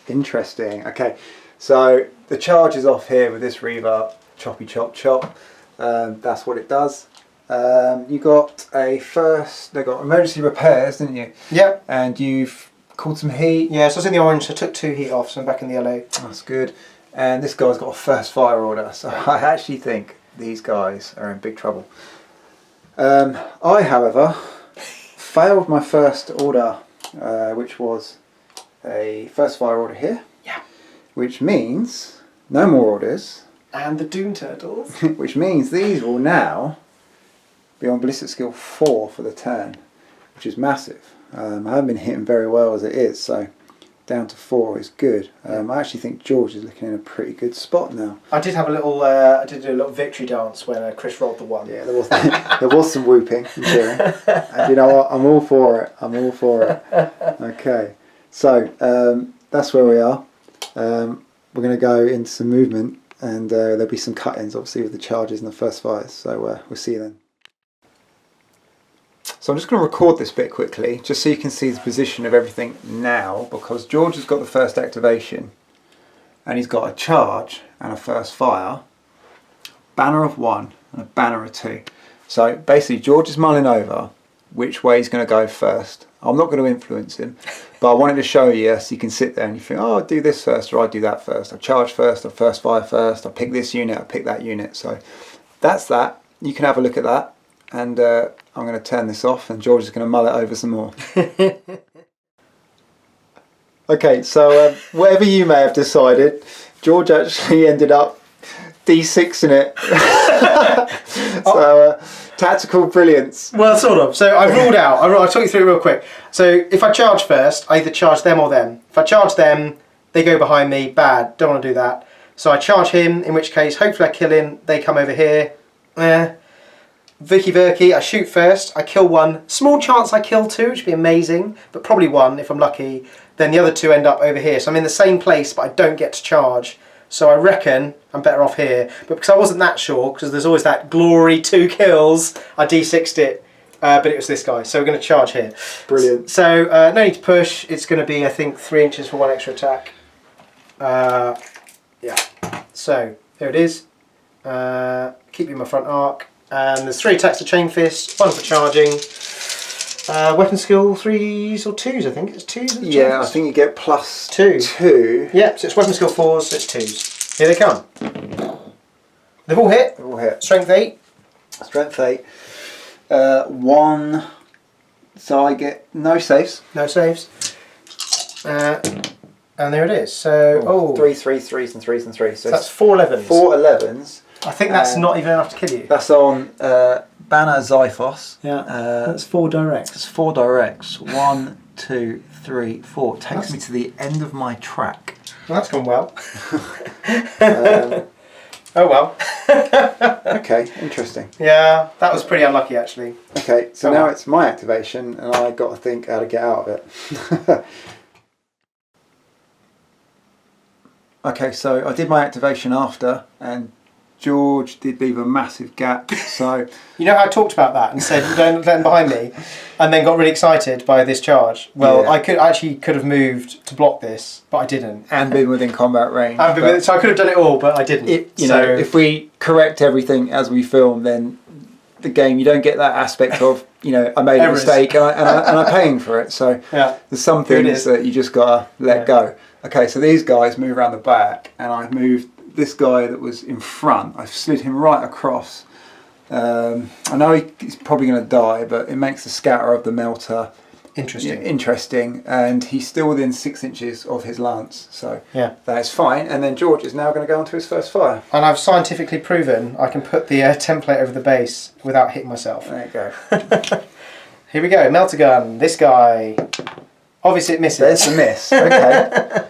interesting. Okay, so the charge is off here with this Reaver, choppy chop chop. That's what it does. You got they got emergency repairs, didn't you? Yep. And you've called some heat. Yeah, so I was in the orange, so I took 2 heat off, so I'm back in the yellow. That's good. And this guy's got a first fire order, so I actually think these guys are in big trouble. I, however, failed my first order, which was a first fire order here. Yeah. Which means no more orders. And the Doom Turtles. Which means these will now be on ballistic skill 4 for the turn, which is massive. I haven't been hitting very well as it is, so down to 4 is good. I actually think George is looking in a pretty good spot now. I did have a little, I did do a little victory dance when Chris rolled the 1. Yeah, there was some whooping and cheering. And you know what? I'm all for it. I'm all for it. Okay, so that's where we are. We're going to go into some movement, and there'll be some cut-ins, obviously, with the charges and the first fires. So we'll see you then. So I'm just going to record this bit quickly, just so you can see the position of everything now, because George has got the first activation, and he's got a charge and a first fire, banner of 1 and a banner of 2. So basically George is mulling over which way he's going to go first. I'm not going to influence him, but I wanted to show you so you can sit there and you think, oh, I'll do this first, or I'll do that first. I charge first, I first fire first, I pick this unit, I pick that unit. So that's that. You can have a look at that. And I'm going to turn this off, and George is going to mull it over some more. Okay, so whatever you may have decided, George actually ended up D6ing it. So tactical brilliance. Well, sort of. So I ruled out, I'll talk you through it real quick. So if I charge first, I either charge them or them. If I charge them, they go behind me, bad, don't want to do that. So I charge him, in which case hopefully I kill him, they come over here. Vicky Verky, I shoot first, I kill 1. Small chance I kill 2, which would be amazing, but probably 1 if I'm lucky. Then the other 2 end up over here. So I'm in the same place, but I don't get to charge. So I reckon I'm better off here. But because I wasn't that sure, because there's always that glory 2 kills, I D6'd it, but it was this guy. So we're going to charge here. Brilliant. So no need to push. It's going to be, I think, 3 inches for 1 extra attack. Yeah. So there it is. Keep in my front arc. And there's 3 attacks to Chain Fist, 1 for charging. Weapon skill 3s or 2s, I think. It's 2s? Yeah, I think you get plus 2. 2. Yep, so it's weapon skill 4s, so it's 2s. Here they come. They've all hit. They've all hit. Strength 8. Strength 8. 1. So I get no saves. No saves. And there it is. So, 3 3s and 3s and 3s. So that's 4 11s. 4 11s. I think that's not even enough to kill you. That's on Banner Xiphos. Yeah, that's 4 directs. It's 4 directs. 1, 2, 3, 4. It takes me to the end of my track. Well, that's gone well. Oh well. Okay, interesting. Yeah, that was pretty unlucky actually. Okay, so now it's my activation, and I got to think how to get out of it. Okay, so I did my activation after, and George did leave a massive gap. So you know how I talked about that and said don't let them behind me, and then got really excited by this charge. Well, yeah. I could have moved to block this, but I didn't. And been within combat range. So I could have done it all, but I didn't. You know, if we correct everything as we film, then the game you don't get that aspect of I made a mistake and I'm paying for it. So yeah. There's some things that you just gotta let go. Okay, so these guys move around the back, and I've moved this guy that was in front, I slid him right across. I know he's probably going to die, but it makes the scatter of the melter interesting, and he's still within 6 inches of his lance, so that is fine. And then George is now going to go on to his first fire. And I've scientifically proven I can put the template over the base without hitting myself. There you go. Here we go, melter gun. This guy, obviously it misses. There's a miss. Okay.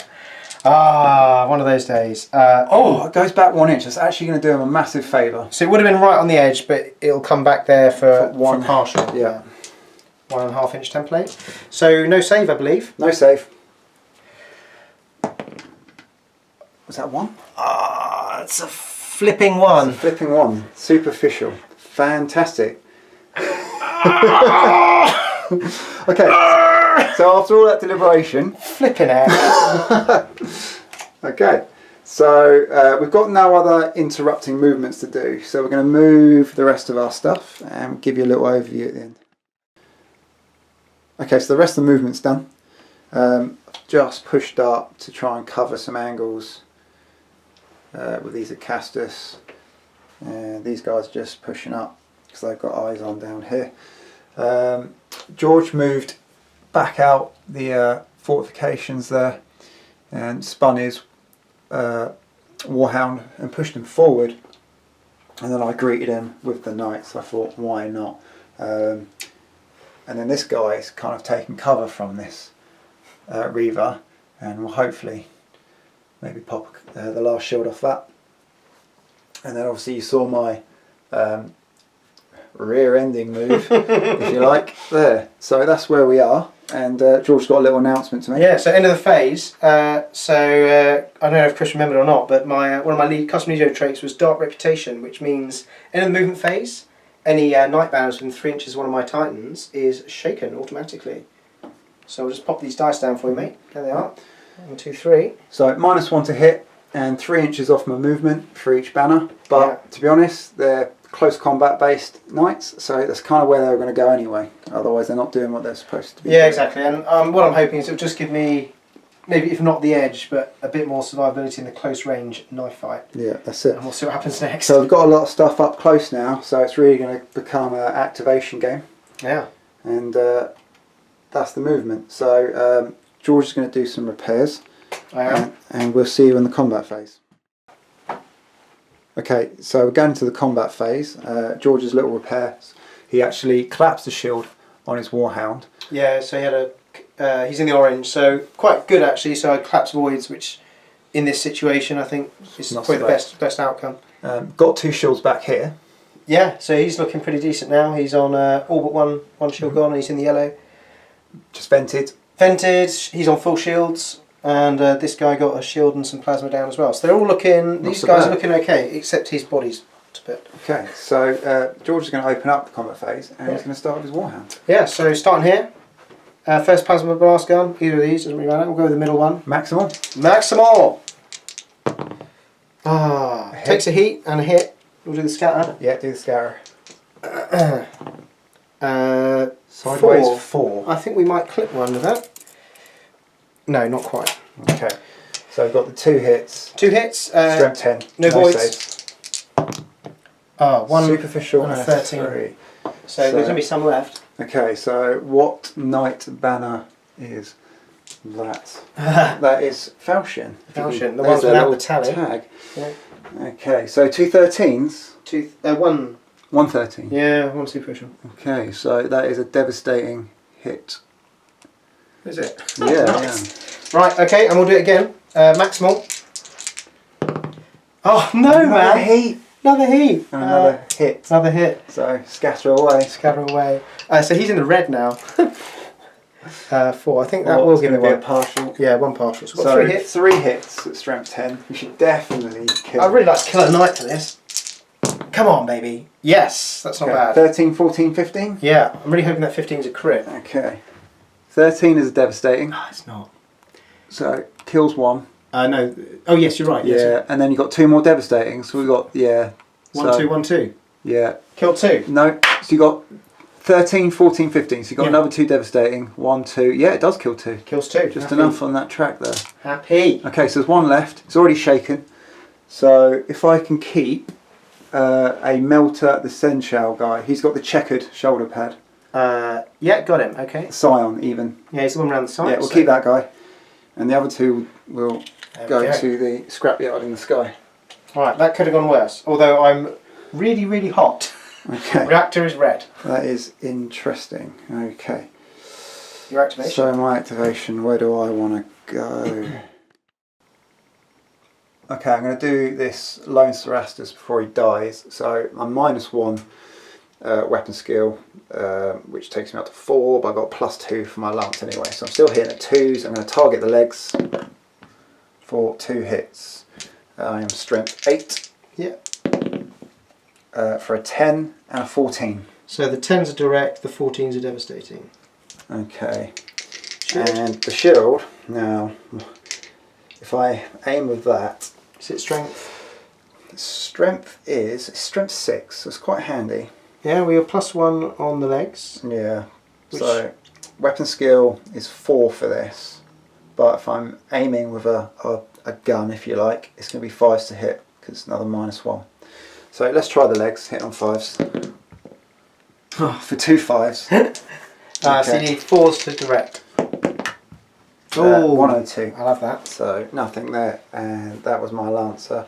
One of those days. It goes back 1 inch. That's actually going to do him a massive favour. So it would have been right on the edge, but it'll come back there for partial. Yeah. 1.5 inch template. So no save, I believe. No save. Was that one? It's a flipping one. It's a flipping one. Superficial. Fantastic. Okay. So after all that deliberation, flipping out. Okay. So we've got no other interrupting movements to do. So we're going to move the rest of our stuff and give you a little overview at the end. Okay, so the rest of the movement's done. Just pushed up to try and cover some angles with these Acastus. These guys just pushing up because they've got eyes on down here. George moved back out the fortifications there and spun his Warhound and pushed him forward. And then I greeted him with the knights. I thought, why not? And then this guy's kind of taken cover from this Reaver, and will hopefully maybe pop the last shield off that. And then obviously you saw my rear ending move, if you like, there. So that's where we are, and George's got a little announcement to make. Yeah, so end of the phase. I don't know if Chris remembered or not, but one of my custom Legio traits was Dark Reputation, which means end of the movement phase, any night banners within 3 inches of one of my Titans is shaken automatically. So I'll just pop these dice down for you, mate. There they are. 1, 2, 3. So -1 to hit and 3 inches off my movement for each banner. But to be honest, they're close combat based knights, so that's kind of where they were going to go anyway. Otherwise they're not doing what they're supposed to be doing. Exactly. And what I'm hoping is it'll just give me, maybe if not the edge, but a bit more survivability in the close range knife fight. Yeah, that's it. And we'll see what happens next. So we've got a lot of stuff up close now, so it's really going to become an activation game. Yeah. And that's the movement. So George is going to do some repairs. And we'll see you in the combat phase. Okay, so we're going to the combat phase. George's little repairs. He actually collapsed the shield on his Warhound. Yeah, so he had he's in the orange, so quite good actually. So I collapsed voids, which in this situation I think is probably the best outcome. Got 2 shields back here. Yeah, so he's looking pretty decent now. He's on all but one shield gone, and he's in the yellow. Just vented. Vented. He's on full shields. And this guy got a shield and some plasma down as well. So they're all looking, these guys are looking okay, except his body's a bit. Okay, so George is going to open up the combat phase, and he's going to start with his Warhound. Yeah, so starting here, first plasma blast gun, either of these, doesn't really matter, we'll go with the middle one. Maximal. Maximal! Takes a heat and a hit. We'll do the scatter. Yeah, do the scatter. Sideways 4. I think we might clip one with that. No, not quite. Okay, so we've got the 2 hits. 2 hits. Strength 10. No voids. Saves. One superficial and a 13. 3. So there's going to be some left. Okay, so what knight banner is that? That is Falchion. Falchion, the ones without the tally. Tag. Yeah. Okay, so 2 13s. 1 13. Yeah, 1 superficial. Okay, so that is a devastating hit. Is it? Yeah, nice. Right, okay, and we'll do it again. Maximal. Oh, no, man. Heat. Another heat. And another hit. Another hit. So, scatter away. Scatter away. So he's in the red now. 4. I think that will give me one partial. Yeah, 1 partial. So, so 3 hits. 3 hits at strength 10. You should definitely kill. I'd really like to kill a knight for this. Come on, baby. Yes, that's not bad. 13, 14, 15? Yeah, I'm really hoping that 15 is a crit. Okay. 13 is devastating. No, it's not. So, kills 1. No. Oh, yes, you're right. Yeah, yes. And then you've got 2 more devastating. So we've got, 1, 2, 1, 2. Yeah. Kill 2. No, so you got 13, 14, 15. So you've got another 2 devastating. 1, 2. Yeah, it does kill 2. Kills 2. Just enough on that track there. Happy. Okay, so there's 1 left. It's already shaken. So if I can keep a Melter, the Senshal guy, he's got the checkered shoulder pad. Yeah, got him. Okay. Scion even. Yeah, he's the one around the side. Yeah, we'll keep that guy. And the other two will go to the scrapyard in the sky. Alright, that could have gone worse. Although I'm really, really hot. Okay. Reactor is red. That is interesting. Okay. Your activation? So my activation, where do I want to go? Okay, I'm going to do this Lone Cerastus before he dies. So I'm -1 weapon skill, which takes me up to 4, but I've got +2 for my lance anyway. So I'm still hitting at 2s. I'm going to target the legs for 2 hits. I am strength 8. Yeah. For a 10 and a 14. So the 10s are direct, the 14s are devastating. Okay. Shield. And the shield, now, if I aim with that... Is it strength? Strength is strength 6, so it's quite handy. Yeah, well, you're +1 on the legs. Yeah. So weapon skill is 4 for this, but if I'm aiming with a gun, if you like, it's going to be 5s to hit because it's another -1. So let's try the legs. Hit on 5s. For 2 5s. Okay. So you need 4s to direct. Oh, 102. I love that. So nothing there, and that was my lancer.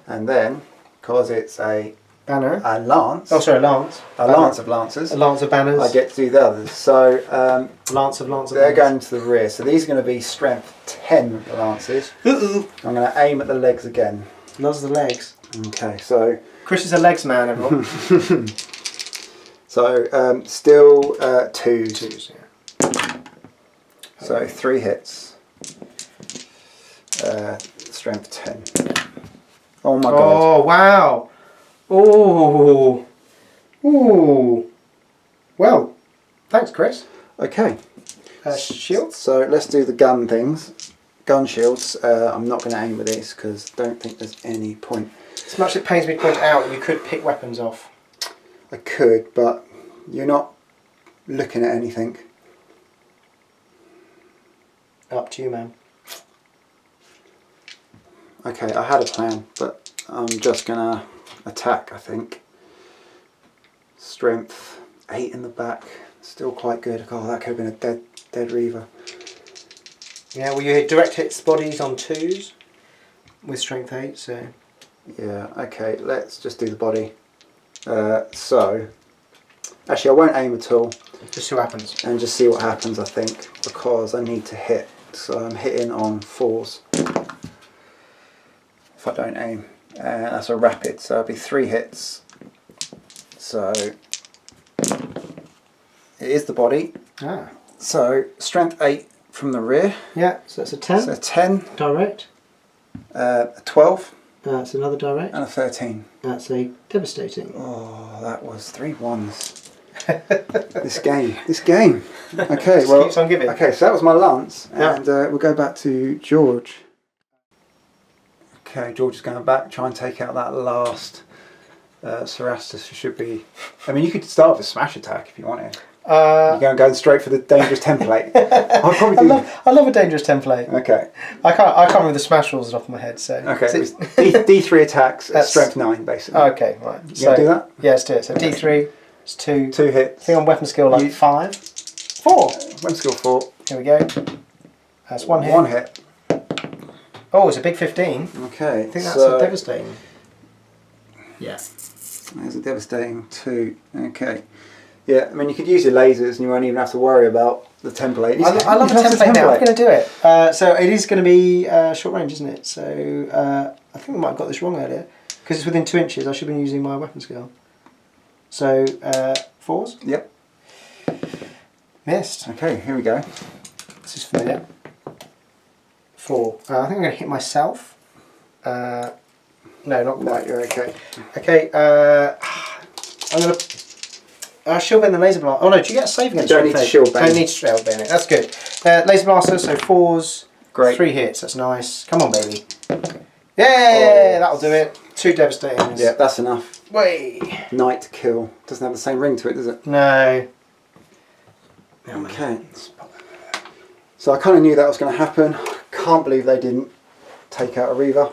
And then, because it's a Banner. lance. Oh, sorry, lance. A lance of lancers. A lance of banners. I get to do the others. So lance of lances. they're going to the rear. So these are going to be strength 10 lances. I'm going to aim at the legs again. Loves the legs. Okay, so Chris is a legs man, everyone. so still 2s. 2s, yeah. So 3 hits. Strength 10. Oh my god. Oh wow. Oh. Ooh. Well, thanks, Chris. Okay. Shields. So let's do the gun things. Gun shields. I'm not going to aim with these because I don't think there's any point. As much as it pains me to point out, you could pick weapons off. I could, but you're not looking at anything. Up to you, man. Okay, I had a plan, but I'm just going to attack, I think. Strength 8 in the back. Still quite good. Oh, that could have been a dead Reaver. Yeah, well, you direct hits bodies on 2s with strength 8, so... Yeah, okay, let's just do the body. So, actually I won't aim at all. Just see what happens. And just see what happens, I think, because I need to hit. So I'm hitting on 4s. If I don't aim. That's a rapid, so it'll be 3 hits. So, it is the body. Ah. So, strength 8 from the rear. Yeah, so that's a 10. So 10. Direct. A 12. That's another direct. And a 13. That's a devastating. Oh, that was 3 1s. This game. Okay, well, keeps on giving. Okay, so that was my lance, Yeah. and we'll go back to George. Okay, George is going back, try and take out that last Cerastus. Who should be. I mean, you could start with a smash attack if you wanted. You're going to go straight for the dangerous template. I'll probably do. I love a dangerous template. Okay. I can't remember the smash rules off my head. So okay, it was D3 attacks at strength 9 basically. Okay, right. You gonna do that? Yeah, let's do it. So D3. It's 2. 2 hits. I think on weapon skill like 5. 4. Weapon skill 4. Here we go. That's 1 hit. 1 hit. Oh, it's a big 15. Okay. I think that's a devastating. Yeah. There's a devastating 2. Okay. Yeah, I mean you could use your lasers and you won't even have to worry about the template. I love a template now. I'm going to do it. So it is going to be short range, isn't it? So I think we might have got this wrong earlier because it's within 2 inches. I should have been using my weapon skill. So 4s. Yep. Missed. Okay, here we go. This is familiar. 4. I think I'm going to hit myself. No, not quite. No, you're okay. Okay. I'm going to. Shield bend the laser blast. Oh no, do you get a save against? You don't need to shield bend. Don't need to shield bend it. That's good. Laser blaster, so 4s. Great. 3 hits. That's nice. Come on, baby. Yeah, that'll do it. 2 devastating. Yeah, that's enough. Way. Night kill. Doesn't have the same ring to it, does it? No. Okay. So I kind of knew that was going to happen. Can't believe they didn't take out a Reaver.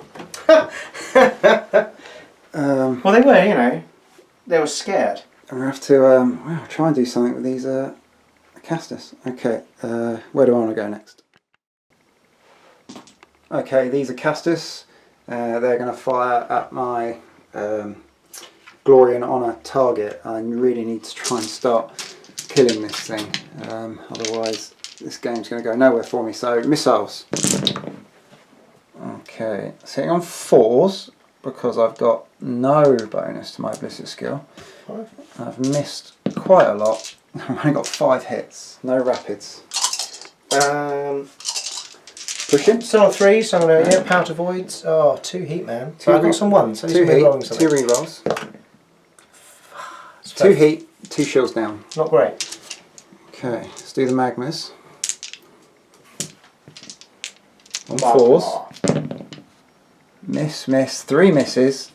Well, they were, you know, they were scared. I'm going to have to well, try and do something with these Acastus. Okay, where do I want to go next? Okay, these Acastus, they're going to fire at my Glory and Honour target. I really need to try and start killing this thing, otherwise this game's going to go nowhere for me. So, missiles. Okay, sitting on 4s because I've got no bonus to my ballistic skill. I've missed quite a lot. I've only got 5 hits, no rapids. Pushing. Still on 3, so I'm going to power to voids. Oh, 2 heat, man. So I've got some 1s. So 2 heat, 2 rerolls. 2 heat, 2 shields down. Not great. Okay, let's do the magmas. On 4s. Miss, miss, 3 misses,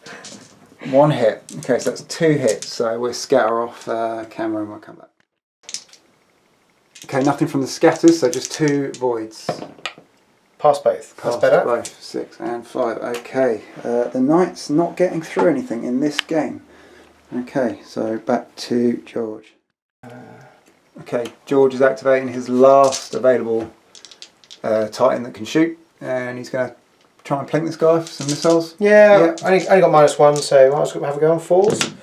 1 hit. Okay, so that's 2 hits, so we'll scatter off camera and we'll come back. Okay, nothing from the scatters, so just 2 voids. Pass both. That's better. Both, 6 and 5. Okay, the knight's not getting through anything in this game. Okay, so back to George. Okay, George is activating his last available Titan that can shoot, and he's going to try and plink this guy for some missiles. Yeah, I only got -1, so might as well have a go on 4s.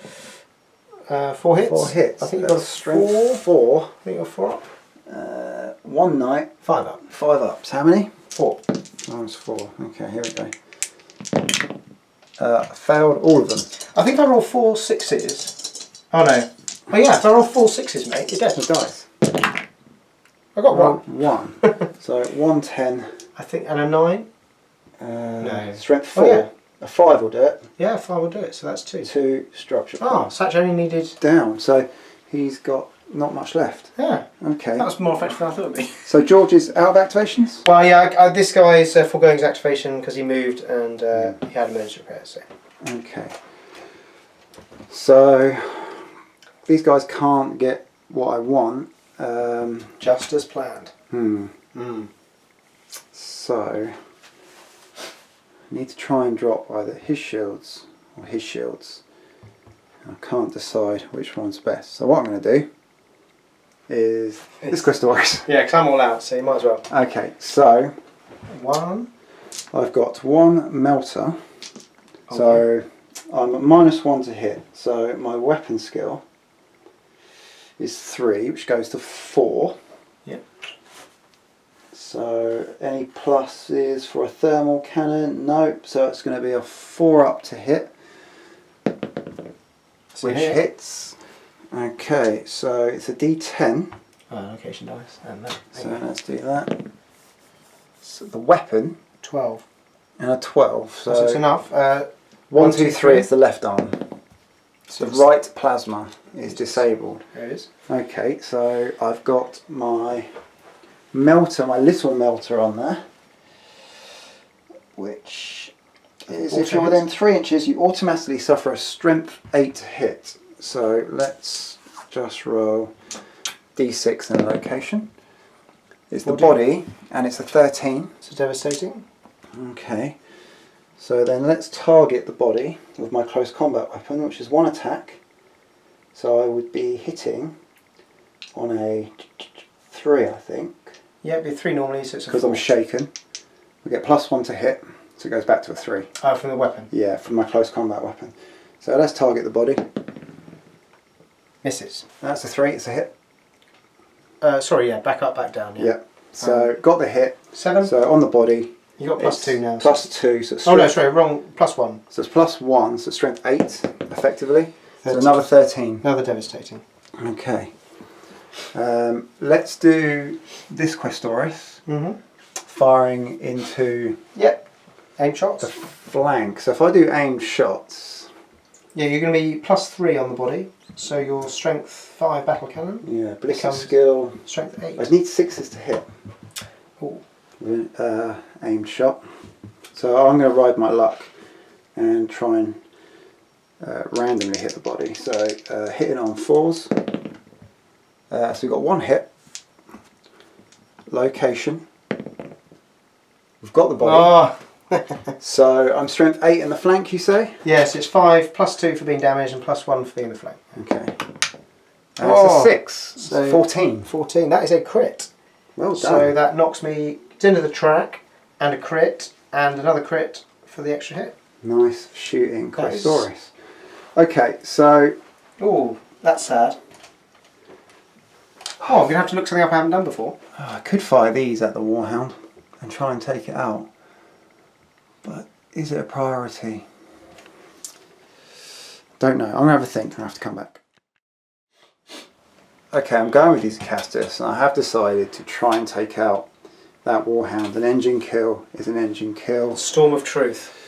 4 hits. 4 hits. I think you've got a strength 4. I think you're 4 up. 1 knight. 5 up. 5 ups. How many? 4. Times 4. Okay, here we go. Failed all of them. I think if I roll 4 6s. Oh no. Oh yeah, if I roll 4 6s, mate, you're dead. The dice. I got 1. 1. So 1 10. I think, and a 9. No. Strength 4. Oh, yeah. A 5 will do it. Yeah, 5 will do it, so that's 2. 2 structure Oh, points. Satch only needed... Down, so he's got not much left. Yeah. Okay. That was more effective than I thought it would be. So George is out of activations? Well, yeah, this guy's foregoing his activation because he moved and he had emergency repair, so... Okay. So these guys can't get what I want. Just as planned. So I need to try and drop either his shields or his shields. I can't decide which one's best. So what I'm going to do is this Xestobiax. Yeah, because I'm all out, so you might as well. Okay, so 1. I've got 1 melter. So I'm at -1 to hit. So my weapon skill is 3, which goes to 4. Yep. So any pluses for a thermal cannon? Nope. So it's going to be a 4 up to hit, which hits. Okay, so it's a D10. Location dice and that. So let's do that. So the weapon 12. and a 12. So it's enough. 1, 2, 3 is the left arm. So The right plasma is disabled. There it is. Okay, so I've got my melter, my little melter on there, which is if you're within 3 inches, you automatically suffer a strength 8 hit. So let's just roll D6 in a location. It's the body, and it's a 13. It's devastating. Okay, so then let's target the body with my close combat weapon, which is 1 attack. So I would be hitting on a 3, I think. Yeah, it'd be 3 normally, so it's a 4. Because I'm shaken. We get +1 to hit, so it goes back to a 3. Oh, from the weapon? Yeah, from my close combat weapon. So let's target the body. Misses. That's a 3, it's a hit. Sorry, yeah, back up, back down. Yeah. So got the hit. 7. So on the body. You got +2 now. +2, so it's oh no, sorry, wrong. +1. So it's +1, so it's strength 8, effectively. 13. So another 13. Another devastating. Okay. Let's do this Questoris. Firing into Yep. Aim shots. the flank. So if I do aimed shots. Yeah, you're going to be +3 on the body. So your strength 5 battle cannon. Yeah, ballistic skill. Strength 8. I need 6s to hit. Ooh. Aimed shot. So I'm going to ride my luck and try and randomly hit the body. So hitting on 4s. So we've got 1 hit. Location. We've got the body. Oh, So I'm strength 8 in the flank, you say? Yes, it's 5 plus 2 for being damaged and plus 1 for being in the flank. Okay. That's a 6. So 14. 14. That is a crit. Well done. So that knocks me into the track and a crit and another crit for the extra hit. Nice shooting, Questoris. Okay, so... Oh, that's sad. Oh, I'm going to have to look something up I haven't done before. I could fire these at the Warhound and try and take it out. But is it a priority? Don't know. I'm going to have a think and I have to come back. Okay, I'm going with these Acastus and I have decided to try and take out that Warhound. An engine kill is an engine kill. Storm of Truth.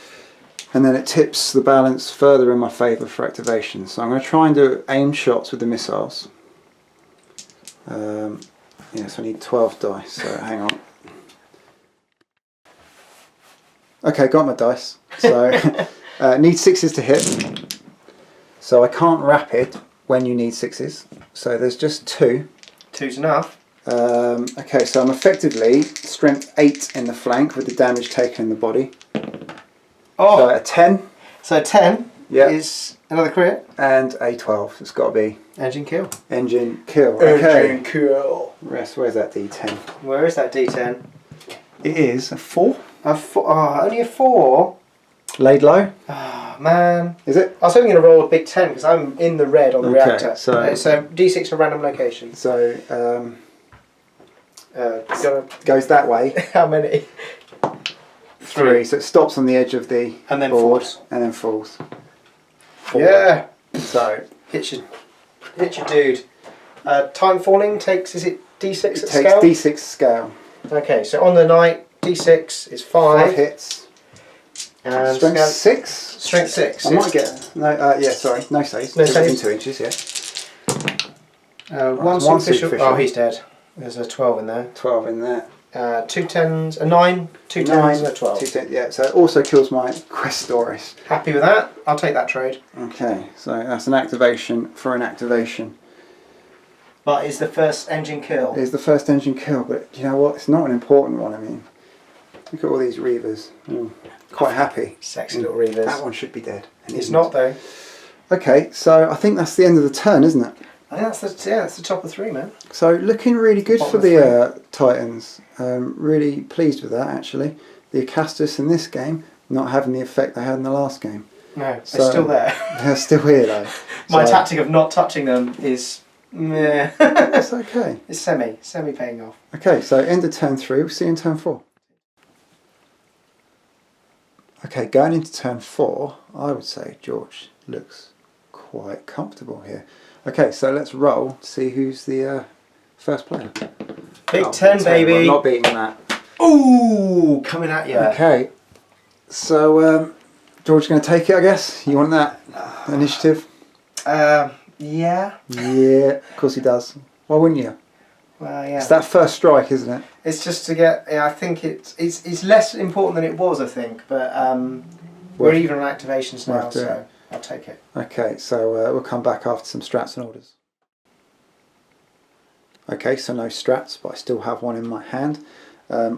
And then it tips the balance further in my favour for activation. So I'm going to try and do aimed shots with the missiles. Yes, I need 12 dice, so hang on. Okay, got my dice. So need 6s to hit. So I can't rapid when you need 6s. So there's just 2. 2's enough. Okay, so I'm effectively strength 8 in the flank with the damage taken in the body. Oh, So a 10. so 10 is another crit. And a 12. It's got to be Engine kill. engine kill. Okay. Engine kill. Rest, where's that D10? Where is that D10? It is a 4. Only a 4? Laid low. Oh, man. Is it? I was only going to roll a big 10 because I'm in the red on the reactor. So it's a D6 for random location. So Gotta, goes that way. how many? 3. So it stops on the edge of the And then board falls. and then falls. Forward. Yeah. So Hit your dude. Time falling takes, is it D6 it at takes scale? D6 scale. Okay, so on the night, D6 is 5. 5 hits. And Strength scale- 6. Strength 6. I might get no. Yeah, sorry, no saves. No Everything saves. 2 inches. Yeah. One one superficial. superficial. Oh, he's dead. There's a 12 in there. 12 in there. 2 10s, a 9, 2 10s, and a 12. 2 10, yeah, so it also kills my Questoris. Happy with that? I'll take that trade. Okay, so that's an activation for an activation. But it's the first engine kill. It's the first engine kill, but you know what? It's not an important one. I mean, look at all these Reavers. Quite happy. Sexy little Reavers. That one should be dead. And It's isn't. not though. Okay, so I think that's the end of the turn, isn't it? I think that's the top of 3, man. So looking really good Bottom for of the Titans. Really pleased with that actually. The Acastus in this game not having the effect they had in the last game. No, So- they're still there. They're still here though. My So tactic of not touching them is meh. That's okay. It's semi paying off. Okay, so end of turn 3. We'll see you in turn 4. Okay, going into turn 4, I would say George looks quite comfortable here. Okay, so let's roll to see who's the first player. Big 10, baby. I'm not beating that. Ooh, coming at you. Okay, so George's going to take it, I guess. You want that initiative? Yeah. Yeah, of course he does. Why wouldn't you? Well, yeah. It's that first strike, isn't it? It's just to get. Yeah, I think it's less important than it was. I think, but we're Worth- even on activations now, worth doing. so I'll take it. Okay, so we'll come back after some strats and orders. Okay, so no strats, but I still have one in my hand.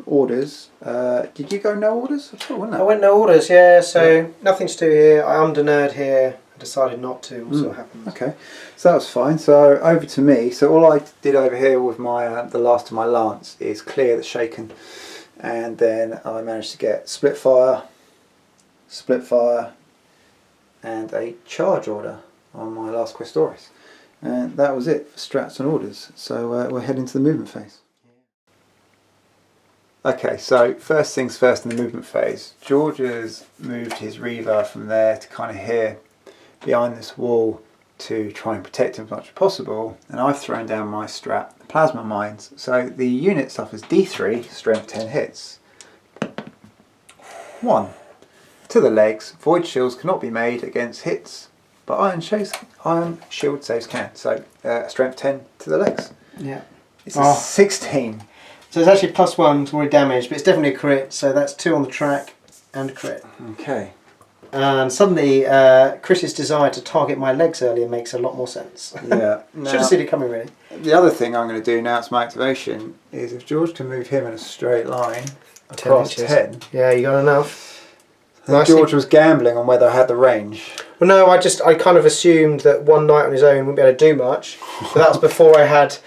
Orders. Did you go no orders at all, wasn't I it? went no orders, yeah. So nothing to do here. I under-nerd here. I decided not to. We'll see what happens. Okay, so that was fine. So over to me. So all I did over here with my the last of my lance is clear the shaken, and then I managed to get split fire, and a charge order on my last Questoris, and that was it for strats and orders. So we're heading to the movement phase. Okay, so first things first in the movement phase. George has moved his Reaver from there to kind of here, behind this wall, to try and protect him as much as possible, and I've thrown down my strat, the plasma mines. So the unit suffers D3, strength 10 hits. 1. To the legs, void shields cannot be made against hits, but iron shield saves can. So strength 10 to the legs. Yeah. It's a 16. So it's actually +1 to already damage, but it's definitely a crit. So that's 2 on the track and a crit. Okay. And suddenly, Chris's desire to target my legs earlier makes a lot more sense. Yeah. Should have seen it coming, really. The other thing I'm going to do now, it's my activation, is if George can move him in a straight line across 10. Yeah, you got enough. George was gambling on whether I had the range. Well, no, I kind of assumed that one knight on his own wouldn't be able to do much. But that was before I had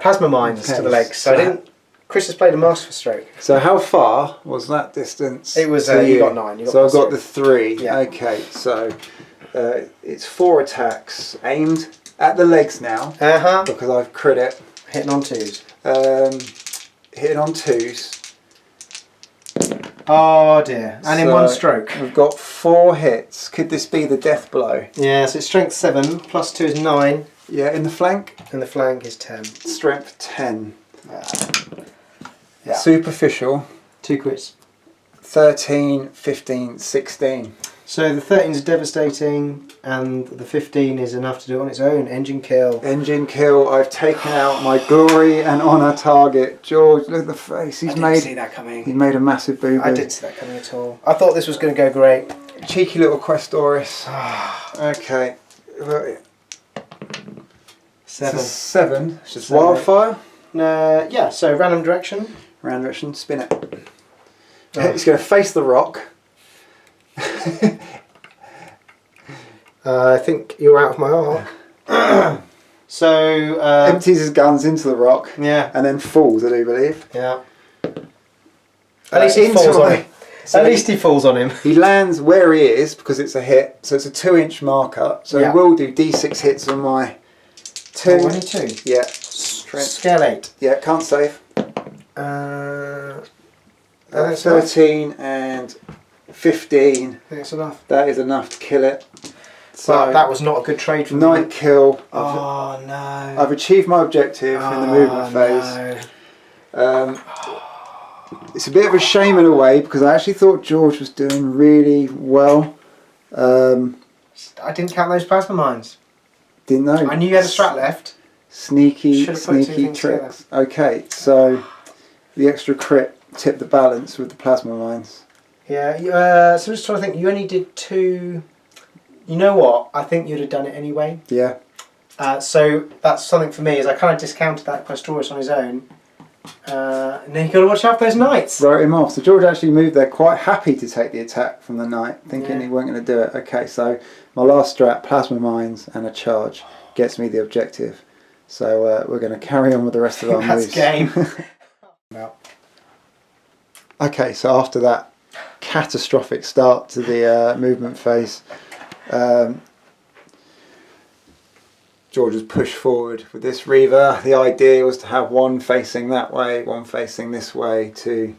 plasma mines to the legs, so I didn't. Chris has played a masterful stroke. So how far was that distance? It was you got 9. So I've got the 3. Yeah. Okay, so it's 4 attacks aimed at the legs now. Because I've crit it. Hitting on 2s. Hitting on 2s. Oh dear! And in one stroke. We've got 4 hits. Could this be the death blow? Yeah, so it's strength 7 plus 2 is 9. Yeah, in the flank. And the flank is 10. Strength 10. Yeah. Superficial. 2 quits. 13, 15, 16. So the 13 is devastating, and the 15 is enough to do it on its own. Engine kill. Engine kill. I've taken out my glory and honour target. George, look at the face. I didn't see that coming. He's made a massive boo-boo. I didn't see that coming at all. I thought this was going to go great. Cheeky little Questoris. Okay. 7. 7. It's just wildfire. Yeah, so random direction. Random direction. Spin it. It's going to face the rock. I think you're out of my arc. So empties his guns into the rock. Yeah. And then falls, I do believe. Yeah. At least he falls on him. So at least he falls on him. He lands where he is because it's a hit. So it's a 2-inch marker. So he will do D6 hits on my 2. Oh, only 2. Yeah. Scale 8. Yeah, can't save. 13 and 15. I think that's enough. That is enough to kill it. So but that was not a good trade for me. Night kill. Oh no. I've achieved my objective in the movement phase. No. It's a bit of a shame in a way because I actually thought George was doing really well. I didn't count those plasma mines. Didn't know. I knew you had a strat left. Sneaky tricks. Okay, so the extra crit tipped the balance with the plasma mines. Yeah, so I'm just trying to think, you only did 2... You know what, I think you'd have done it anyway. Yeah. So that's something for me, is I kind of discounted that Questoris on his own. And then you've got to watch out for those knights. Wrote him off. So George actually moved there quite happy to take the attack from the knight, thinking he weren't going to do it. Okay, so my last strat, plasma mines and a charge, gets me the objective. So we're going to carry on with the rest of our moves. That's game. Okay, so after that catastrophic start to the movement phase, George was pushed forward with this Reaver. The idea was to have one facing that way, one facing this way to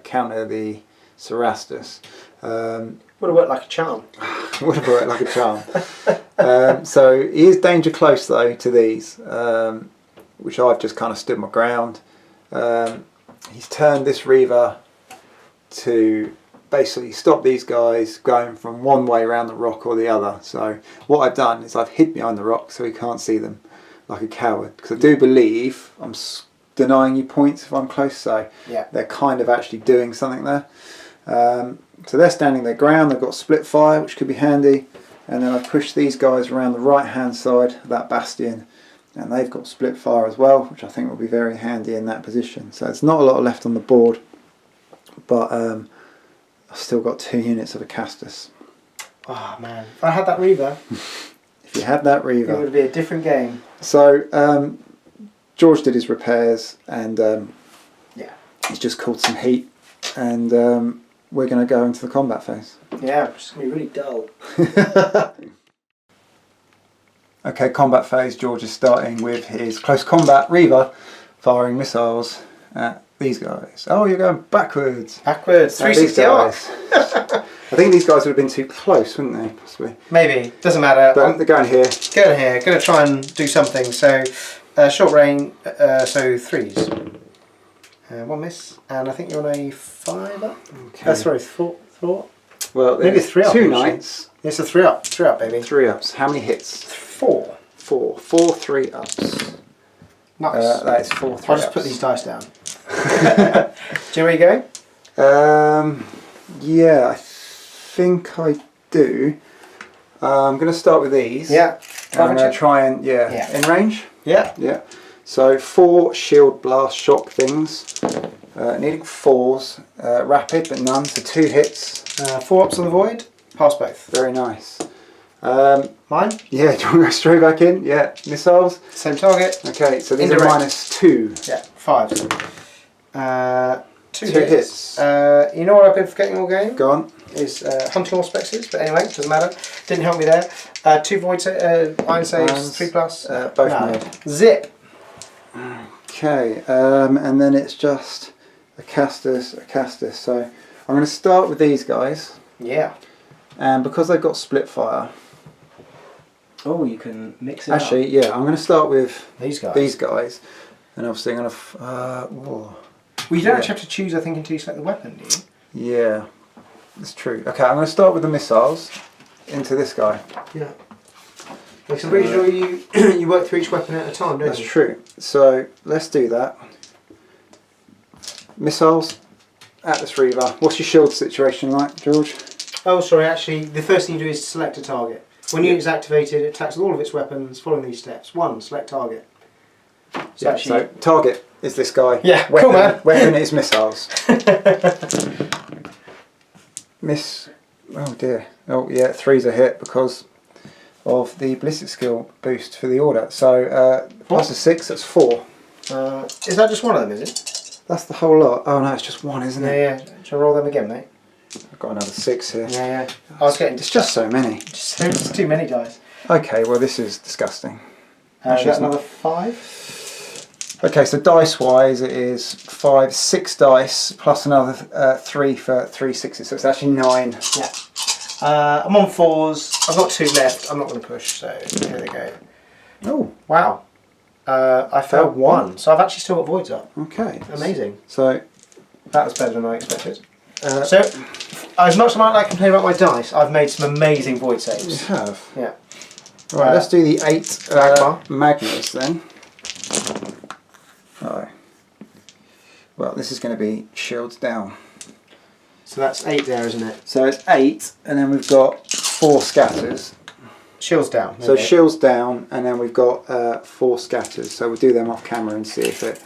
counter the Cerastus. Would have worked like a charm. Would have worked like a charm. So he is danger close though to these, which I've just kind of stood my ground. He's turned this Reaver to basically stop these guys going from one way around the rock or the other. So what I've done is I've hid behind the rock so he can't see them like a coward. Because I do believe I'm denying you points if I'm close, so they're kind of actually doing something there. So they're standing their ground, they've got split fire, which could be handy. And then I push these guys around the right hand side of that bastion, and they've got split fire as well, which I think will be very handy in that position. So it's not a lot left on the board, but I've still got 2 units of Acastus. Oh man, if I had that Reaver, if you had that Reaver, it would be a different game. So George did his repairs, and he's just called some heat, and we're going to go into the combat phase. Yeah, it's going to be really dull. Okay, combat phase. George is starting with his close combat Reaver, firing missiles at these guys. Oh, you're going backwards. Backwards, 360 arcs. I think these guys would have been too close, wouldn't they? Possibly. Maybe, doesn't matter. But they're going here. Going here, going to try and do something. So, short range, so 3s. 1 miss, and I think you're on a 5 up. Okay. Sorry, 4. Well, maybe 3 up. 2 knights. It's a 3 up. 3 up, baby. 3 ups. How many hits? 4. 4. 4 3 ups. Nice. That is 4 3 I'll just ups. put these dice down. Do you know where you're going? Yeah, I think I do. I'm going to start with these. Yeah. And I'm going to try and in range. Yeah. Yeah. So 4 shield blast shock things, needing 4s, rapid but none, so 2 hits. 4 ups on the void, pass both. Very nice. Mine? Yeah, do you want to go straight back in? Yeah, missiles. Same target. Okay, so these Indirect. are -2. Yeah, 5. 2 hits. You know what I've been forgetting all game? Go on. Is hunting auspices, but anyway, doesn't matter. Didn't help me there. 2 void iron saves, 3+. Both no. made. Zip. Okay, and then it's just Acastus. So I'm going to start with these guys, Yeah. and because they've got split fire. Oh, you can mix it Actually, up. yeah, I'm going to start with These guys. and obviously I'm going to. Well, you don't actually have to choose, I think, until you select the weapon, do you? Yeah, that's true. Okay, I'm going to start with the missiles into this guy. Yeah. Because I'm pretty sure you you work through each weapon at a time, don't That's you? true. So let's do that. Missiles, Atlas Reaver. What's your shield situation like, George? Oh, sorry, actually, the first thing you do is select a target. When it's activated, it attacks with all of its weapons following these steps. 1, select target. So, So target is this guy. Yeah, weapon, cool, man. Weapon is missiles. Oh dear. Oh yeah, 3's a hit because of the ballistic skill boost for the order. So plus a 6, that's 4. is that just one of them, is it? That's the whole lot. Oh no, it's just 1, isn't it? Yeah. Shall I roll them again, mate? I've got another 6 here. Yeah. I was getting It's just so many. It's too many dice. Okay, well this is disgusting. Is that another 5? Okay, so dice wise it is 6 dice plus another 3 for 3 6s, so it's actually 9. Yeah. I'm on 4s. I've got 2 left. I'm not going to push, so here they go. Oh, Wow. I failed 1, so I've actually still got voids up. okay. Amazing. So, That was better than I expected. So, as much as I might complain about my dice, I've made some amazing void you saves. have. Yeah. Right, let's do the 8 magmas then. Oh. Well, this is going to be shields down. So that's 8 there, isn't it? So it's 8, and then we've got 4 scatters. Shields down. So shields down, and then we've got 4 scatters. So we'll do them off camera and see if it.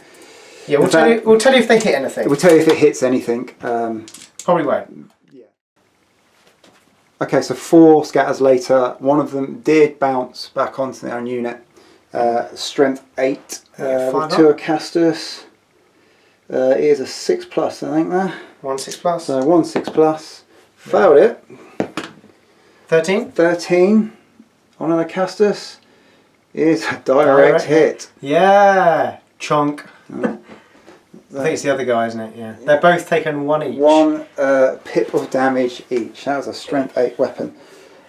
Yeah, we'll tell you if they hit anything. We'll tell you if it hits anything. Probably won't. Yeah. Okay, so 4 scatters later. One of them did bounce back onto their own unit. Strength 8 with 2 Acastus. It is a 6+, I think there. 1 6+. So 1 6+. Failed it. 13. 13 on an Acastus is a direct hit. Yeah. Chunk. I think it's the other guy, isn't it? Yeah. They're both taken 1 each. 1 pip of damage each. That was a strength 8 weapon.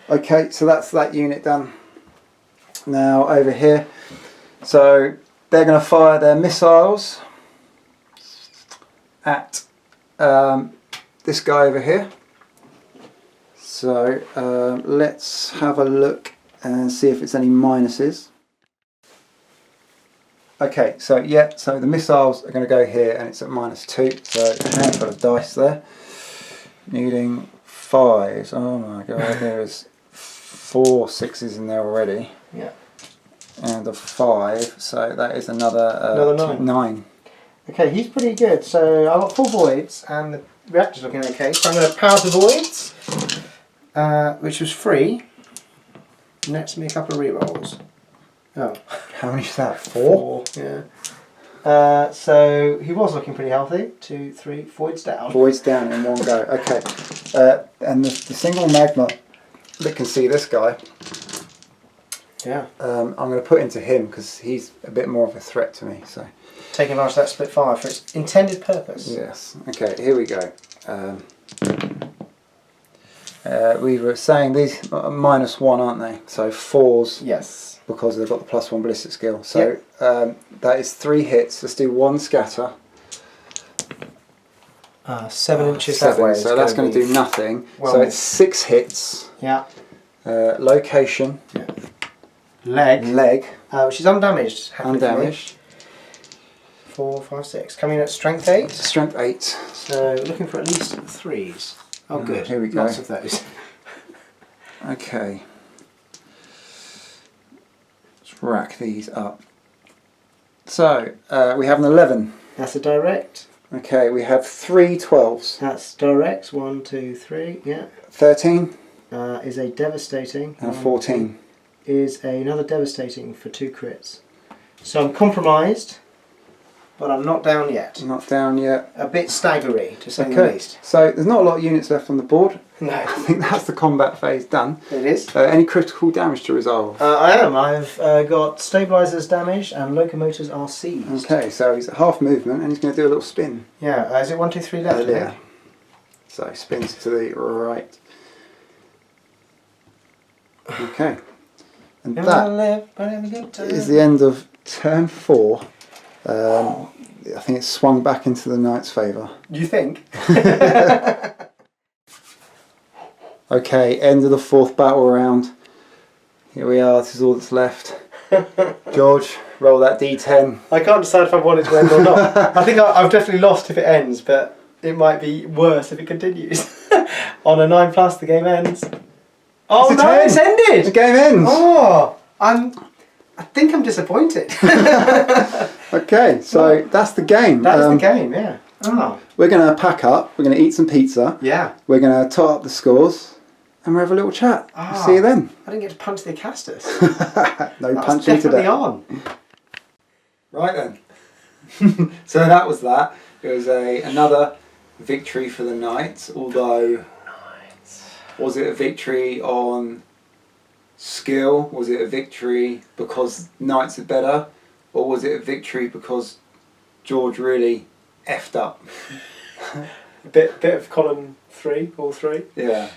Okay, so that's that unit done. Now over here, so they're going to fire their missiles at this guy over here. So let's have a look and see if it's any minuses. Okay, so yeah, so the missiles are going to go here and it's at -2, so a handful of dice there. Needing 5s. Oh my god, there's 4 6s in there already. Yeah. And a 5, so that is another 9. Okay, he's pretty good. So I've got 4 voids and the reactor's looking okay. So I'm going to power the voids, which was free. Nets me a couple of rerolls. Oh. How many is that? 4? Yeah. So he was looking pretty healthy. 2, 3, voids down. Voids down in one go. Okay. And the single magma that can see this guy, Yeah. I'm going to put into him because he's a bit more of a threat to me. So. Taking advantage of that split fire for its intended purpose. Yes. Okay, here we go. We were saying these are -1, aren't they? So 4s. Yes. Because they've got the +1 ballistic skill. So that is 3 hits. Let's do 1 scatter. 7 inches 7, that way. so that's going to do nothing. Well, so it's 6 hits. Yeah. Location. Yeah. Leg. Which is undamaged. Undamaged. 4, 5, 6. Coming in at strength 8. Strength 8. So looking for at least 3s. Oh, good. Here we go. Lots of those. Okay. Let's rack these up. So, we have an 11. That's a direct. Okay, we have 3 12s. That's direct. 1, 2, 3. Yeah. 13. Is a devastating. And 14. Is another devastating for 2 crits. So I'm compromised, but I'm not down yet. Not down yet. A bit staggery, to say the least. So there's not a lot of units left on the board. No. I think that's the combat phase done. It is. Any critical damage to resolve? I am. I've got stabilizers damaged and locomotives are seized. Okay, so he's at half movement and he's going to do a little spin. Yeah, is it 1, 2, 3 left? Yeah. So spins to the right. Okay. And that is the end of turn 4. I think it's swung back into the knight's favour. You think? Okay, end of the 4th battle round. Here we are, this is all that's left. George, roll that d10. I can't decide if I want it to end or not. I think I've definitely lost if it ends, but it might be worse if it continues. On a 9+, the game ends. Oh It's a no, 10. it's ended! The game ends! Oh, I think I'm disappointed. Okay, so that's the game. That's the game, yeah. Oh. We're going to pack up, we're going to eat some pizza, Yeah. we're going to tot up the scores, and we'll have a little chat. See you then. I didn't get to punch the Acastus. No That's punching definitely today. on. Right then. So that was that. It was another victory for the Knights, although was it a victory on skill? Was it a victory because Knights are better? Or was it a victory because George really effed up? A bit of column 3, all 3. Yeah.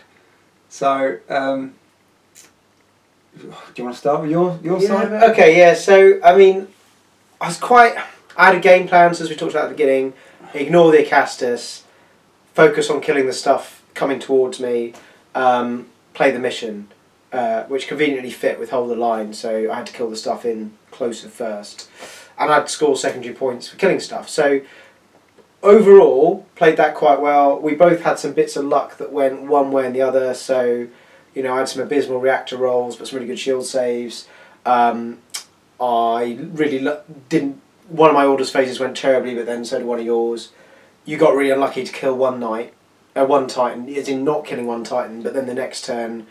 So, do you want to start with your side? Okay, yeah, so, I mean, I had a game plan, as we talked about at the beginning. Ignore the Acastus, focus on killing the stuff coming towards me, play the mission, which conveniently fit with hold the line, so I had to kill the stuff in closer first. And I'd score secondary points for killing stuff. So, overall, played that quite well. We both had some bits of luck that went one way and the other, so, you know, I had some abysmal reactor rolls, but some really good shield saves. I really didn't... One of my orders phases went terribly, but then so did one of yours. You got really unlucky to kill one Titan, as in not killing one Titan, but then the next turn...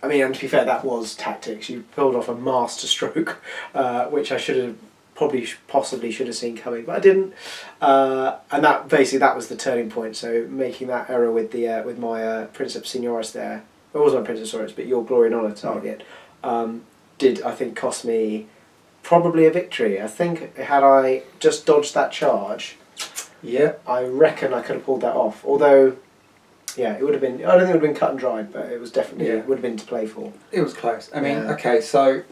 I mean, and to be fair, that was tactics. You pulled off a master stroke, which I should have... possibly should have seen coming, but I didn't. And that was the turning point. So making that error with the with my Princeps Signoris there, it wasn't my Princeps Signoris, but your Glory and Honour target, did I think cost me probably a victory. I think had I just dodged that charge, Yeah. I reckon I could have pulled that off. Although, yeah, it would have been. I don't think it would have been cut and dried, but it was definitely it would have been to play for. It was close. I mean, okay, so.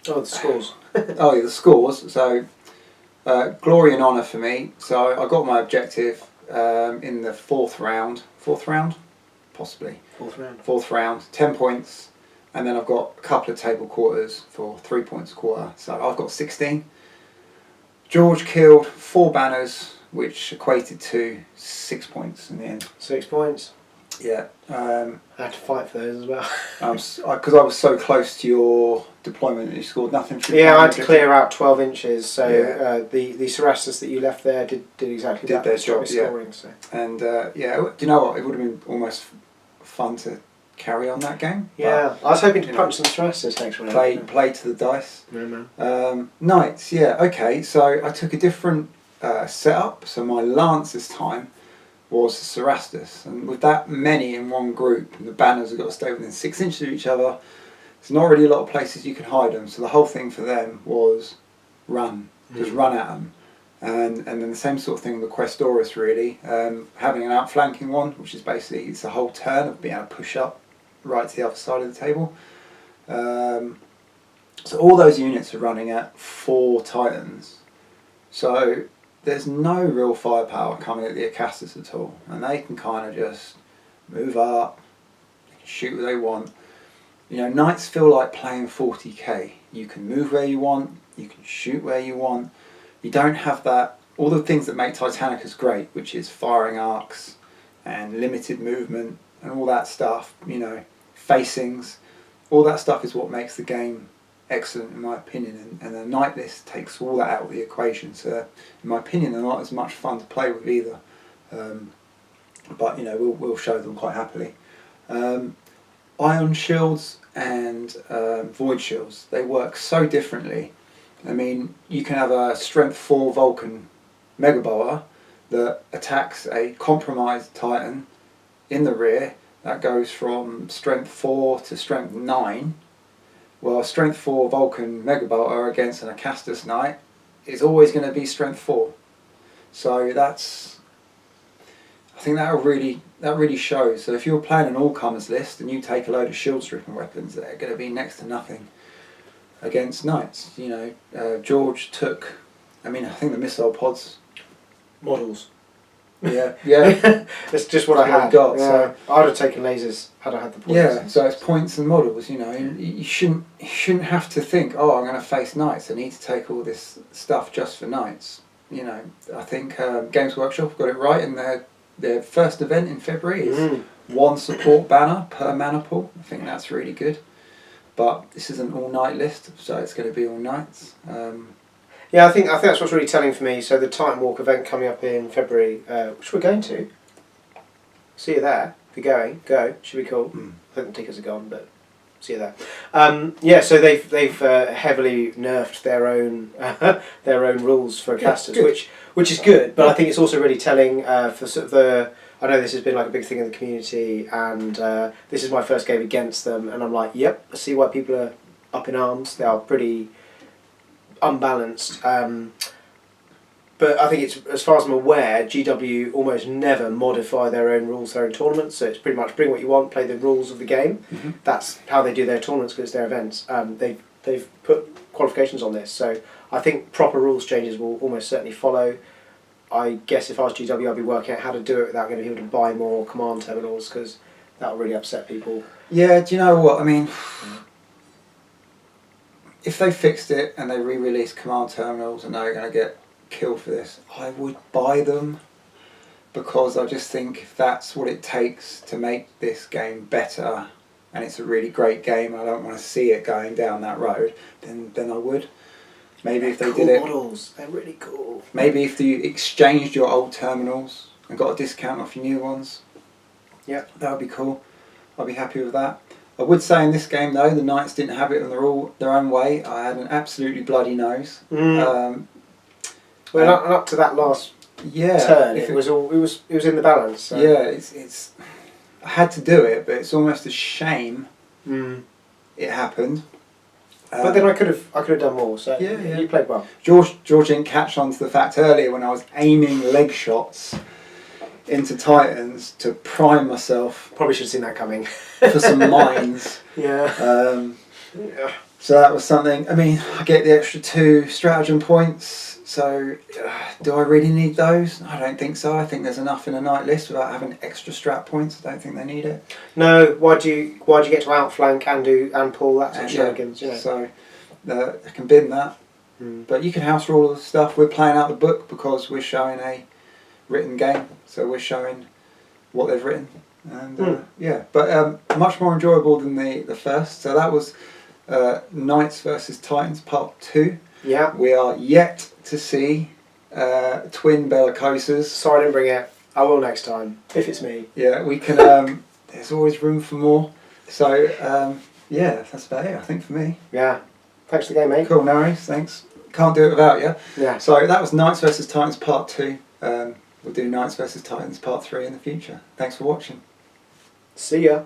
Oh, the scores. Oh yeah, the scores. So, glory and honour for me. So I got my objective in the 4th round. 4th round? Possibly. 4th round. 4th round, 10 points. And then I've got a couple of table quarters for 3 points a quarter. So I've got 16. George killed 4 banners, which equated to 6 points in the end. 6 points. Yeah. I had to fight for those as well. Because I was so close to your deployment that you scored nothing. Yeah, I had to clear out 12 inches, so the Cerastus that you left there did exactly that. Their job, scoring, so. And do you know what? It would have been almost fun to carry on that game. Yeah, I was hoping to punch some Cerastus next round. Play to the dice. Yeah, man. Knights, yeah, okay. So I took a different setup. So my lance this time was Cerastus, and with that many in one group, and the banners have got to stay within 6 inches of each other. There's not really a lot of places you can hide them, so the whole thing for them was run, just run at them, and then the same sort of thing with the Questoris really, having an outflanking one, which is basically it's a whole turn of being able to push up right to the other side of the table. So all those units are running at 4 Titans, so there's no real firepower coming at the Acastus at all, and they can kind of just move up, shoot what they want. You know, Knights feel like playing 40k. You can move where you want, you can shoot where you want. You don't have that, all the things that make Titanicus great, which is firing arcs and limited movement and all that stuff, you know, facings. All that stuff is what makes the game excellent in my opinion, and the knight list takes all that out of the equation. So in my opinion, they're not as much fun to play with either. But you know, we'll show them quite happily. Ion shields and void shields, they work so differently. I mean, you can have a strength 4 Vulcan Mega Bolter that attacks a compromised Titan in the rear. That goes from strength 4 to strength 9. Well, a strength 4 Vulcan Mega Bolter against an Acastus Knight is always going to be strength 4. So that's, I think that really shows. So if you're playing an all-comers list and you take a load of shield stripping weapons, they're going to be next to nothing against knights. You know, George took, I mean, I think the missile pods models. Yeah, yeah. That's just what I had. Got, yeah. so. I would have taken lasers had I had the points. Yeah, so it's points and models. You know, you shouldn't have to think, oh, I'm going to face knights. I need to take all this stuff just for knights. You know, I think Games Workshop got it right in their first event in February is 1 support banner per mana pool. I think that's really good. But this is an all-night list, so it's going to be all nights. Yeah, I think that's what's really telling for me. So the Titan Walk event coming up in February, which we're going to. See you there. If you're going, go. Should be cool. I think the tickets are gone, but see you there. Yeah, so they've heavily nerfed their own rules for Acastus, which is good. But I think it's also really telling for sort of the. I know this has been like a big thing in the community, and this is my first game against them, and I'm like, yep, I see why people are up in arms. They are pretty unbalanced, but I think it's, as far as I'm aware, GW almost never modify their own rules, their own tournaments. So it's pretty much bring what you want, play the rules of the game. That's how they do their tournaments because it's their events. They've put qualifications on this, so I think proper rules changes will almost certainly follow. I guess if I was GW, I'd be working out how to do it without getting people to buy more command terminals because that will really upset people. Yeah, do you know what I mean? If they fixed it and they re-released command terminals and they're going to get killed for this, I would buy them because I just think if that's what it takes to make this game better and it's a really great game, I don't want to see it going down that road, then I would. Maybe if they did it... models, they're really cool. Maybe if you exchanged your old terminals and got a discount off your new ones, yeah, that would be cool. I'd be happy with that. I would say in this game though, the Knights didn't have it in their own way. I had an absolutely bloody nose. Well, up to that last turn, it was in the balance. So. Yeah, it's. I had to do it, but it's almost a shame it happened. But then I could have done more. So yeah, you played well. George didn't catch on to the fact earlier when I was aiming leg shots into Titans to prime myself. Probably should have seen that coming. For some mines. Yeah. So that was something. I mean, I get the extra 2 stratagem points. So do I really need those? I don't think so. I think there's enough in a night list without having extra strat points. I don't think they need it. No. Why'd you get to outflank and pull that sort of shenanigans? You know. So I can bin that. But you can house rule all the stuff. We're playing out the book because we're showing a written game. So we're showing what they've written. And yeah, but much more enjoyable than the first. So that was Knights versus Titans Part 2. Yeah. We are yet to see twin bellicoses. Sorry I didn't bring it. I will next time, if it's me. Yeah, we can, there's always room for more. So, yeah, that's about it, I think, for me. Yeah. Thanks for the game, mate. Cool, no worries, thanks. Can't do it without you. Yeah. So that was Knights vs Titans Part 2. We'll do Knights vs Titans Part 3 in the future. Thanks for watching. See ya.